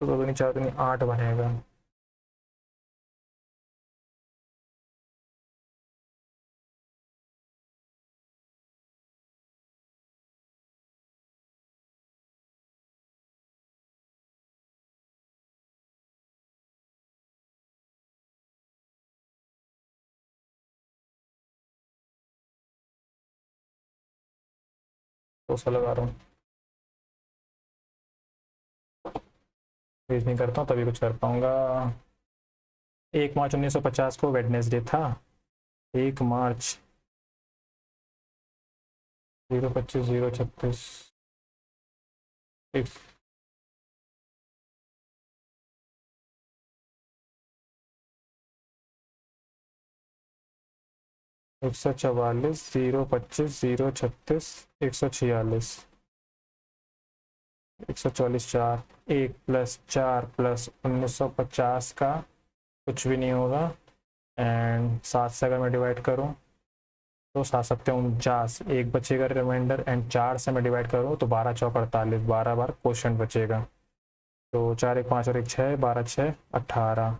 Speaker 1: तो 2 दूनी 4 दूनी 8 बनेगा। तो लगा रहा हूँ, रीजनिंग करता हूँ तभी कुछ कर पाऊंगा। 1 मार्च 1950 को वेडनेसडे था। 1 मार्च 025 036 144 025 036 146 144 4 1 + 4 + 1950 का कुछ भी नहीं होगा। एंड 7 से अगर मैं डिवाइड करूँ तो 7 7 49, एक बचेगा रिमाइंडर, एंड 4 से मैं डिवाइड करूँ तो 12 चौक 48, 12 बार क्वेश्चन बचेगा। तो 4 1 5 और 1 6, 12 6 18,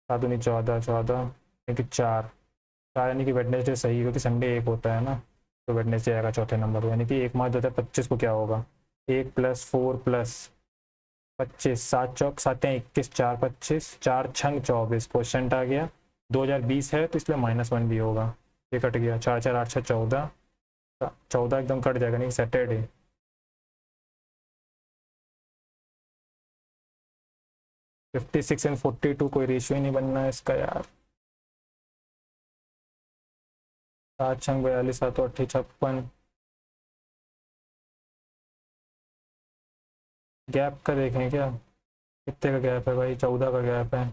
Speaker 1: 7 दूनी 14 14 यानी कि 4 4 यानी कि वेडनेसडे सही, क्योंकि संडे एक होता है ना, तो वेडनेसडे आएगा चौथे नंबर। यानी कि 1 मार्च 2025 को क्या होगा, 1 + 4 + 25, 7 चौक 7 × 21, 4 25, 4 छंग 24, क्वेश्चन आ गया। 2020 है तो इसलिए -1 भी होगा, ये कट गया। 4 4 8 6 14, 14 एकदम कट जाएगा, नहीं सैटरडे। $56 और 42 कोई रेशियो ही नहीं बनना है इसका यार। 7 छंग 42, 7 8 56। गैप का देखें क्या, कितने का गैप है भाई, 14 का गैप है।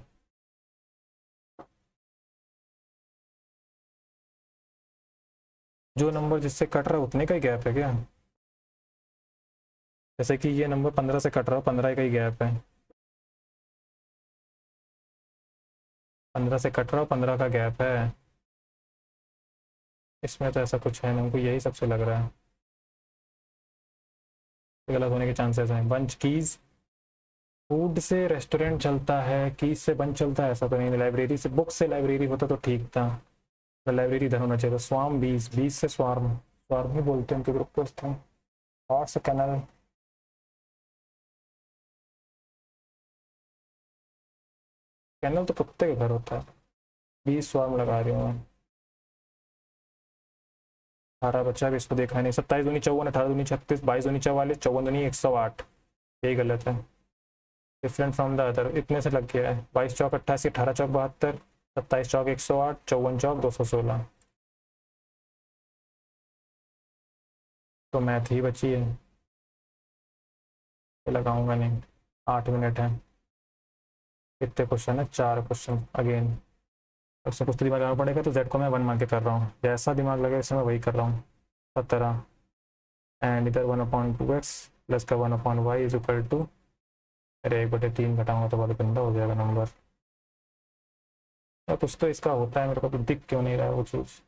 Speaker 1: जो नंबर जिससे कट रहा है उतने का ही गैप है क्या, जैसे कि ये नंबर 15 से कट रहा है, 15 का ही गैप है। 15 से कट रहा हो, 15 का गैप है। इसमें तो ऐसा कुछ है नहीं, हमको यही सबसे लग रहा है, गलत होने के चांसेस हैं। बंच कीज, फूड से रेस्टोरेंट चलता है, कीज से बंच चलता है ऐसा तो नहीं। लाइब्रेरी से, बुक से लाइब्रेरी होता तो ठीक था, लाइब्रेरी इधर होना चाहिए था। स्वार्म बीज, बीज से स्वार्म, स्वार्म ही बोलते हैं उनके ग्रुप को थे। और से कैनल, कैनल तो कुत्ते के घर होता है। बीज स्वार्म लगा रही हूँ मैं। 18 बच्चा भी इसको देखा नहीं। 27 दूनी 54, 18 दूनी 36, 22 दूनी 44, 54 दूनी 108, यही गलत है। डिफरेंट फ्रॉम द अदर, इतने से लग गया है। 22 चौक 88, 18 चौक 72, 27 चौक 108, 54 चौक 216, तो मैथ ही बची है, ये लगाऊंगा नहीं। 8 मिनट है। कितने क्वेश्चन है, 4 क्वेश्चन अगेन। उससे कुछ तो दिमाग लगाना पड़ेगा, तो जेड को मैं 1 मान के कर रहा हूँ, जैसा दिमाग लगे वैसे मैं वही कर रहा हूँ। 17, एंड इधर 1/2x प्लस का 1/y इज इक्वल टू, अरे 1/3 घटाऊंगा तो बहुत गंदा हो जाएगा नंबर। या कुछ तो इसका होता है, मेरे को तो दिख क्यों नहीं रहा है वो चीज़।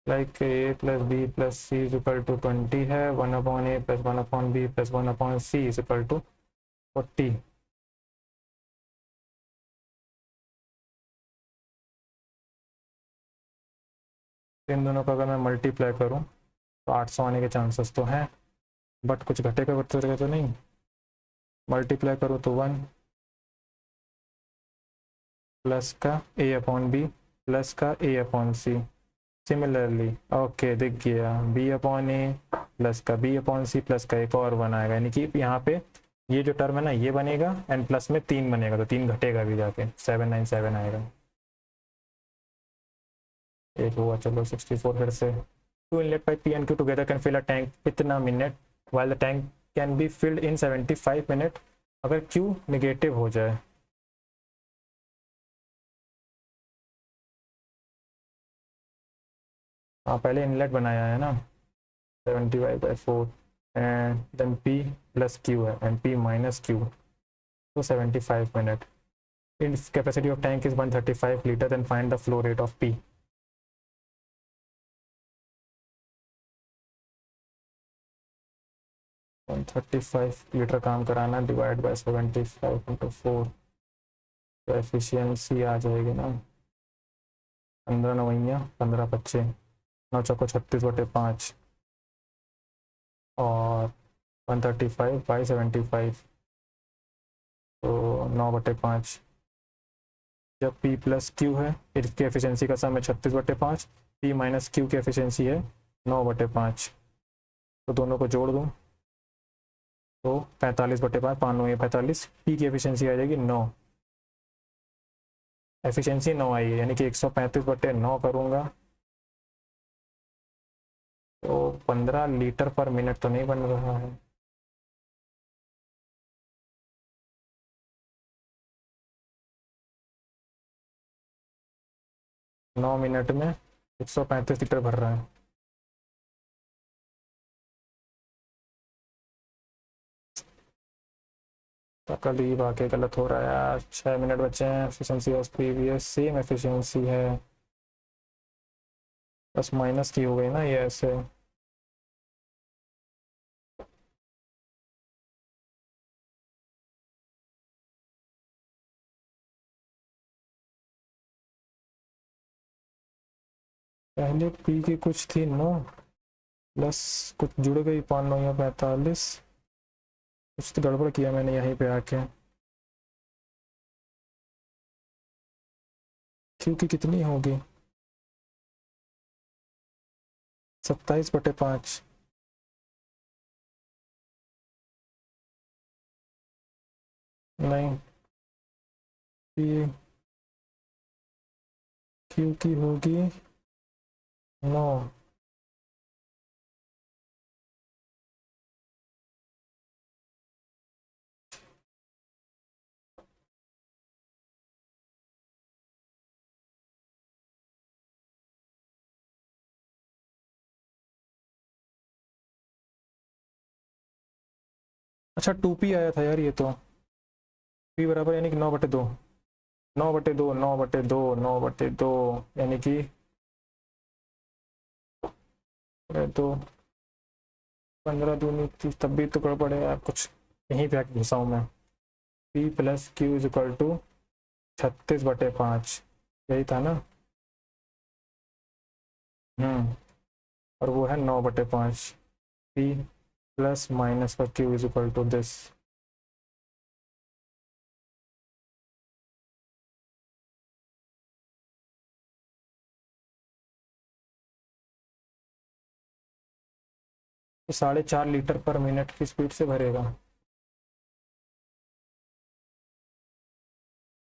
Speaker 1: Like a + b + c is equal to 20 है, 1/a + 1/b + 1/c is equal to 40। इन दोनों का अगर मैं मल्टीप्लाई करूँ तो 800 आने के चांसेस तो हैं, बट कुछ घटेगा बढ़ेगा तो नहीं। मल्टीप्लाई करूँ तो 1 प्लस का a अपॉन बी प्लस का a upon C. Similarly okay दिख गया, b अपॉन ए प्लस का b अपॉन सी प्लस का एक और 1 आएगा, यानी कि यहाँ पे ये जो टर्म है ना ये बनेगा एंड प्लस में 3 बनेगा, तो 3 घटेगा भी जाके 797 आएगा। एक हुआ, चलो 64 फिर से। Two inlet pipe P and Q together can fill a tank कितना minute, while the tank can be filled in 75 minute अगर क्यू निगेटिव हो जाए। हाँ पहले इनलेट बनाया है ना 75/4 and then P plus Q है एंड P माइनस Q, तो 75 minute. Its capacity of tank is 135 liter, then find the flow rate of P। 135 litre काम कराना डिवाइड बाय 75/4, तो एफिशिएंसी आ जाएगी ना 15 नवैया 15 पच्चे 9 चौको 36/5 और 135/75 तो 9/5। जब P प्लस Q है इसकी एफिशिएंसी का सम है 36/5, P माइनस Q की एफिशिएंसी है 9/5, तो दोनों को जोड़ दूँ तो 45/5, 5 9 45, पी की एफिशिएंसी आ जाएगी 9, एफिशिएंसी 9 आई है, यानी कि 135/9 करूँगा तो 15 लीटर पर मिनट तो नहीं बन रहा है। नौ मिनट में 135 लीटर भर रहा है। तकलीफ आके गलत हो रहा है यार, 6 मिनट बचे हैं। Efficiency of previous same efficiency है, बस माइनस की हो गई ना ये ऐसे। पहले पी की कुछ थी 9 प्लस कुछ जुड़ गई 5 9 या 45, कुछ तो गड़बड़ किया मैंने यहीं पे आके। क्यू की कितनी होगी 27/5, नहीं ये क्यू की होगी 9। अच्छा 2P आया था यार, ये तो P बराबर यानी कि 9/2, 9/2, 9/2, 9/2, यानी कि तो 15 दूनी 30, तब भी तो गड़बड़ है यार, कुछ यहीं पे आके घुसा हूँ मैं। P plus Q is equal to 36/5, यही था ना। और वो है 9/5, P प्लस माइनस का Q is equal to this. तो 4.5 लीटर पर मिनट की स्पीड से भरेगा।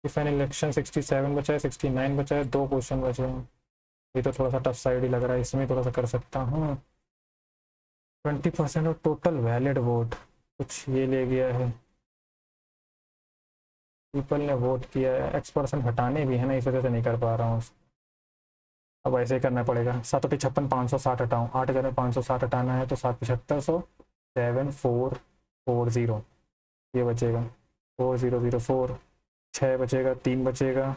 Speaker 1: डिफाइन इलेक्शन 67 बचा है, 69 बचा है, 2 क्वेश्चन बचे हैं। ये तो थोड़ा सा टफ साइड ही लग रहा है, इसमें थोड़ा सा कर सकता हूँ। 20% ऑफ टोटल वैलिड वोट, कुछ ये ले गया है, पीपल ने वोट किया है। X% हटाने भी है ना, इस वजह से नहीं कर पा रहा हूँ। अब ऐसे ही करना पड़ेगा। 7×56 560 हटाऊँ, 8,000 में 560 हटाना है तो 7×75 7440, ये बचेगा 4004, 6 बचेगा, 3 बचेगा,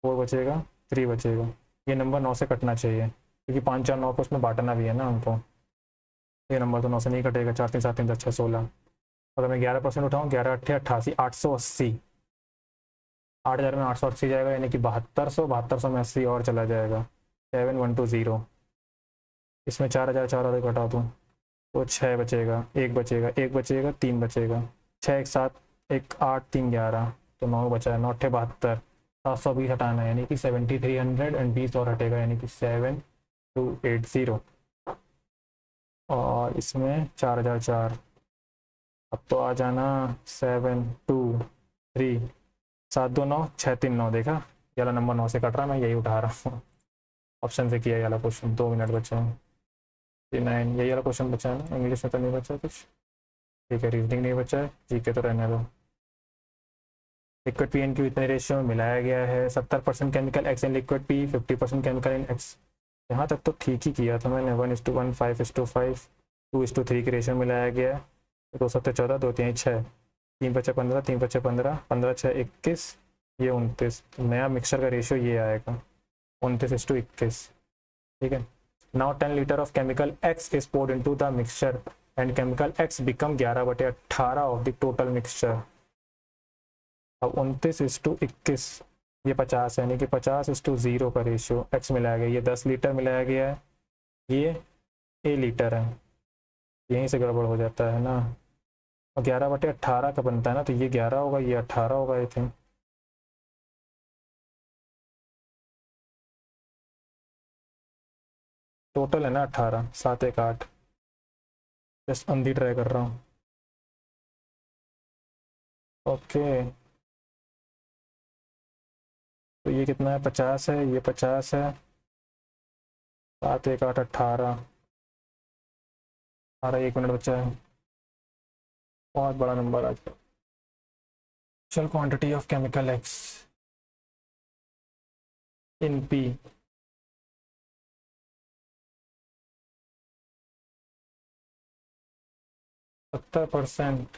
Speaker 1: 4 बचेगा, 3 बचेगा। ये नंबर 9 से कटना चाहिए क्योंकि 5 4 9 को उसमें बांटना भी है ना हमको। ये नंबर तो 9 से नहीं कटेगा, 4 3 7 3 10 6 16। अगर मैं 11% उठाऊँ, 11 8 88, 880, 8,000 में 880 जाएगा, यानी कि 7200, 7200 में 80 और चला जाएगा, 7120। इसमें 4,004 और घटा दूँ तो 6 बचेगा, 1 बचेगा, 1 बचेगा, 3 बचेगा, 6 1 7 1 8 3 11, तो 9 बचा है, 9 8 72, 720 हटाना है यानी कि 7300 एंड 20 और हटेगा यानी कि 7280 और इसमें 4,004। अब तो आ जाना 723 729 639, देखा ये वाला नंबर 9 से कट रहा है, मैं यही उठा रहा हूँ। ऑप्शन से किया ये वाला क्वेश्चन। 2 मिनट बचे हैं। 9 यही वाला क्वेश्चन बचा है ना, इंग्लिश में तो नहीं बचा कुछ, ठीक है। रीजनिंग नहीं बचा है, जीके तो रहने दो। लिक्विड पी एन क्यू इतने रेशियो में मिलाया गया है, 70% chemical x in liquid P, 50% chemical in x. यहाँ तक तो ठीक ही किया था मैंने, 1:1 5:5 2:3 की रेशियो मिलाया गया है। 2 7 14 2 3 6 3 5 15 3 5 15 15 6 21 ये 29, नया मिक्सचर का रेशियो ये आएगा 29:21, ठीक है। Now 10 litre of chemical X is poured into the mixture and chemical X become 11/18 of the total mixture. अब 29:21 ये 50 है, यानी कि 50:0 का रेशियो एक्स मिलाया गया, ये 10 लीटर मिलाया गया है, ये ए लीटर है, यहीं से गड़बड़ हो जाता है ना। और 11/18 का बनता है ना, तो ये 11 होगा, ये 18 होगा आई थिंक। टोटल है ना 18, 7 1 8। जस्ट अंधी ट्राई कर रहा हूँ। ओके तो ये कितना है, 50 है, ये 50 है, 7 1 8 18 18, 1 मिनट बचा है। बहुत बड़ा नंबर आज का। चल quantity of chemical x in P, सत्तर परसेंट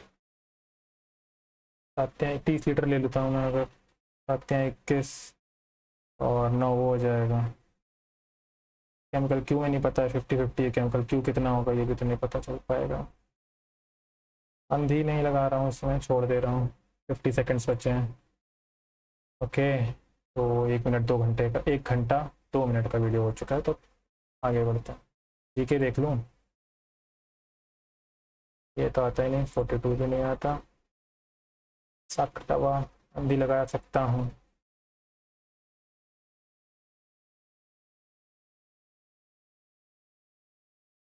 Speaker 1: 30 लीटर ले लेता हूँ मैं, अगर 21 और 9 वो हो जाएगा। केमिकल क्यू में नहीं पता है, 50-50 है, केमिकल क्यू कितना होगा ये भी तो नहीं पता चल पाएगा। अंधी नहीं लगा रहा हूँ इसमें, छोड़ दे रहा हूँ। 50 सेकेंड्स बचे हैं। ओके तो 1 मिनट 2 घंटे का, 1 घंटा 2 मिनट का वीडियो हो चुका है, तो आगे बढ़ते हैं। जीके देख लूँ, ये तो आता ही नहीं, 42 भी नहीं आता। सकता अंधी लगा सकता हूँ।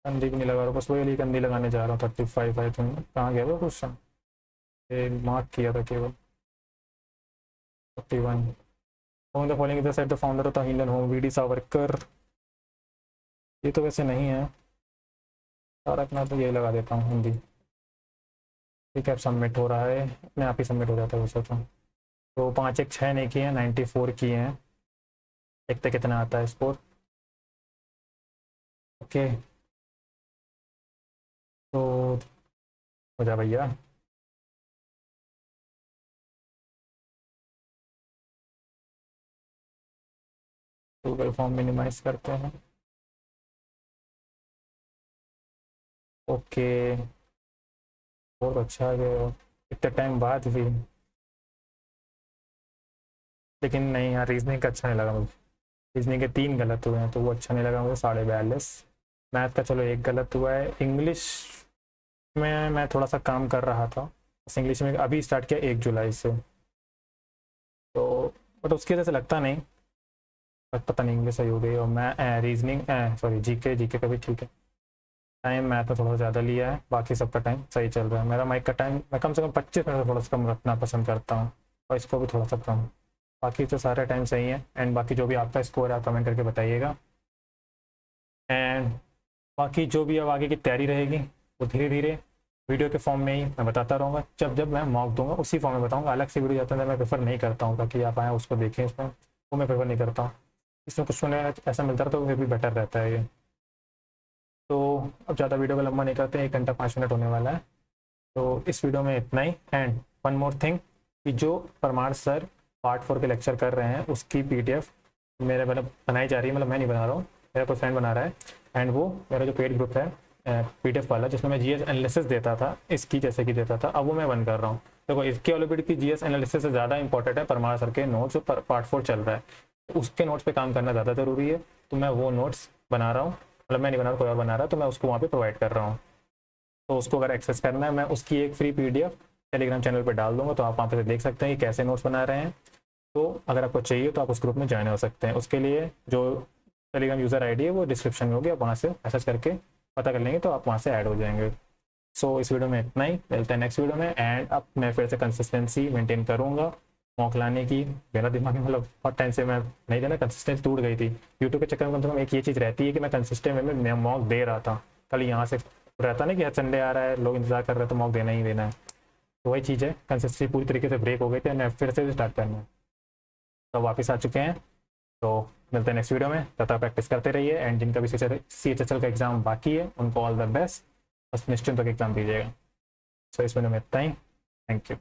Speaker 1: अंधी भी नहीं लगा रहा, बस वही लिए अंधी लगाने जा रहा हूँ। 35 आई थिंक, कहाँ गया वो क्वेश्चन, मार्क किया था केवल। 41 whom the following is the founder of the Indian home, V D Savarkar. ये तो वैसे नहीं है, तारक ना, तो यही लगा देता हूँ हिंदी। ठीक है अब सबमिट हो रहा है, अपने आप ही सबमिट हो जाता है वैसे तो 5 1 6 नहीं किए हैं, 94 किए हैं। देखते कितना आता है स्कोर। ओके तो हो जा भैया। गूगल फॉर्म मिनिमाइज करते हैं। ओके बहुत अच्छा है इतने टाइम बाद भी, लेकिन नहीं यार रीजनिंग का अच्छा नहीं लगा मुझे। रीजनिंग के 3 गलत हुए हैं तो वो अच्छा नहीं लगा मुझे। 42.5। मैथ का चलो 1 गलत हुआ है। इंग्लिश में मैं थोड़ा सा काम कर रहा था, बस इंग्लिश में अभी स्टार्ट किया 1 जुलाई से, तो बट उसकी वजह से लगता नहीं, पता नहीं इंग्लिश सही हो गई। और मैं रीजनिंग सॉरी जीके का भी ठीक है। टाइम मैथ में थोड़ा सा ज़्यादा लिया है, बाकी सबका टाइम सही चल रहा है। मेरा माइक का टाइम मैं कम से कम 25 मिनट थोड़ा सा कम रखना पसंद करता हूँ, और इसको भी थोड़ा सा कम। बाकी तो सारे टाइम सही है। एंड बाकी जो भी आपका स्कोर है आप कमेंट करके बताइएगा। एंड बाकी जो भी अब आगे की तैयारी रहेगी वो धीरे धीरे वीडियो के फॉर्म में ही मैं बताता रहूँगा। जब जब मैं मॉक दूंगा उसी फॉर्म में बताऊँगा। अलग से वीडियो जाता है मैं प्रेफर नहीं करता हूँ, ताकि आप आएँ उसको देखें, इसमें वो मैं प्रेफर नहीं करता हूँ। इसमें कुछ उन्हें ऐसा मिलता है तो फिर भी बेटर रहता है ये। तो अब ज़्यादा वीडियो को लंबा नहीं करते, 1 घंटा 5 मिनट होने वाला है, तो इस वीडियो में इतना ही। एंड वन मोर थिंग कि जो परमार सर पार्ट 4 के लेक्चर कर रहे हैं उसकी PDF मेरे मतलब बनाई जा रही है, मतलब मैं नहीं बना रहा हूँ, मेरा कोई फ्रेंड बना रहा है। एंड वो मेरा जो पेड ग्रुप है PDF वाला, जिसमें मैं GS एनालिसिस देता था, इसकी जैसे कि देता था, अब वो मैं बंद कर रहा हूँ। देखो इसके ओलंपियाड की GS एनालिसिस से ज़्यादा इंपॉर्टेंट है परमार सर के नोट्स, जो पार्ट 4 चल रहा है, उसके नोट्स पे काम करना ज़्यादा ज़रूरी है। तो मैं वो नोट्स बना रहा हूँ मतलब मैं नहीं बना रहा, कोई और बना रहा है, तो मैं उसको वहाँ पे प्रोवाइड कर रहा हूँ। तो उसको अगर एक्सेस करना है, मैं उसकी एक फ्री पीडीएफ टेलीग्राम चैनल पर डाल दूंगा, तो आप वहाँ पे देख सकते हैं कि कैसे नोट्स बना रहे हैं। तो अगर आपको चाहिए तो आप उस ग्रुप में ज्वाइन हो सकते हैं। उसके लिए जो टेलीग्राम यूज़र आईडी है वो डिस्क्रिप्शन में होगी, आप वहाँ से मैसेज करके पता कर लेंगे, तो आप वहाँ से ऐड हो जाएंगे। सो इस वीडियो में इतना ही, मिलते हैं नेक्स्ट वीडियो में। एंड अब मैं फिर से कंसिस्टेंसी मेंटेन करूँगा मॉक लाने की। मेरा दिमाग में मतलब बहुत टाइम से मैं नहीं देना, कंसिस्टेंसी टूट गई थी यूट्यूब के चक्कर में। कम से कम एक ये चीज़ रहती है कि मैं कंसिस्टेंट वे में मॉक दे रहा था। कल यहाँ से रहता ना कि हर संडे आ रहा है, लोग इंतजार कर रहे हैं, तो मॉक देना ही देना है। तो वही चीज़ है, कंसिस्टेंसी पूरी तरीके से ब्रेक हो गई थी, मैं फिर से स्टार्ट करना है। तो वापस आ चुके हैं। तो मिलते हैं नेक्स्ट वीडियो में, तब तक प्रैक्टिस करते रहिए। एंड जिनका भी CHSL का एग्जाम बाकी है उनको ऑल द बेस्ट, बस निश्चिंत होकर एग्जाम दीजिएगा। सो इस वीडियो में इतना ही। Thank you.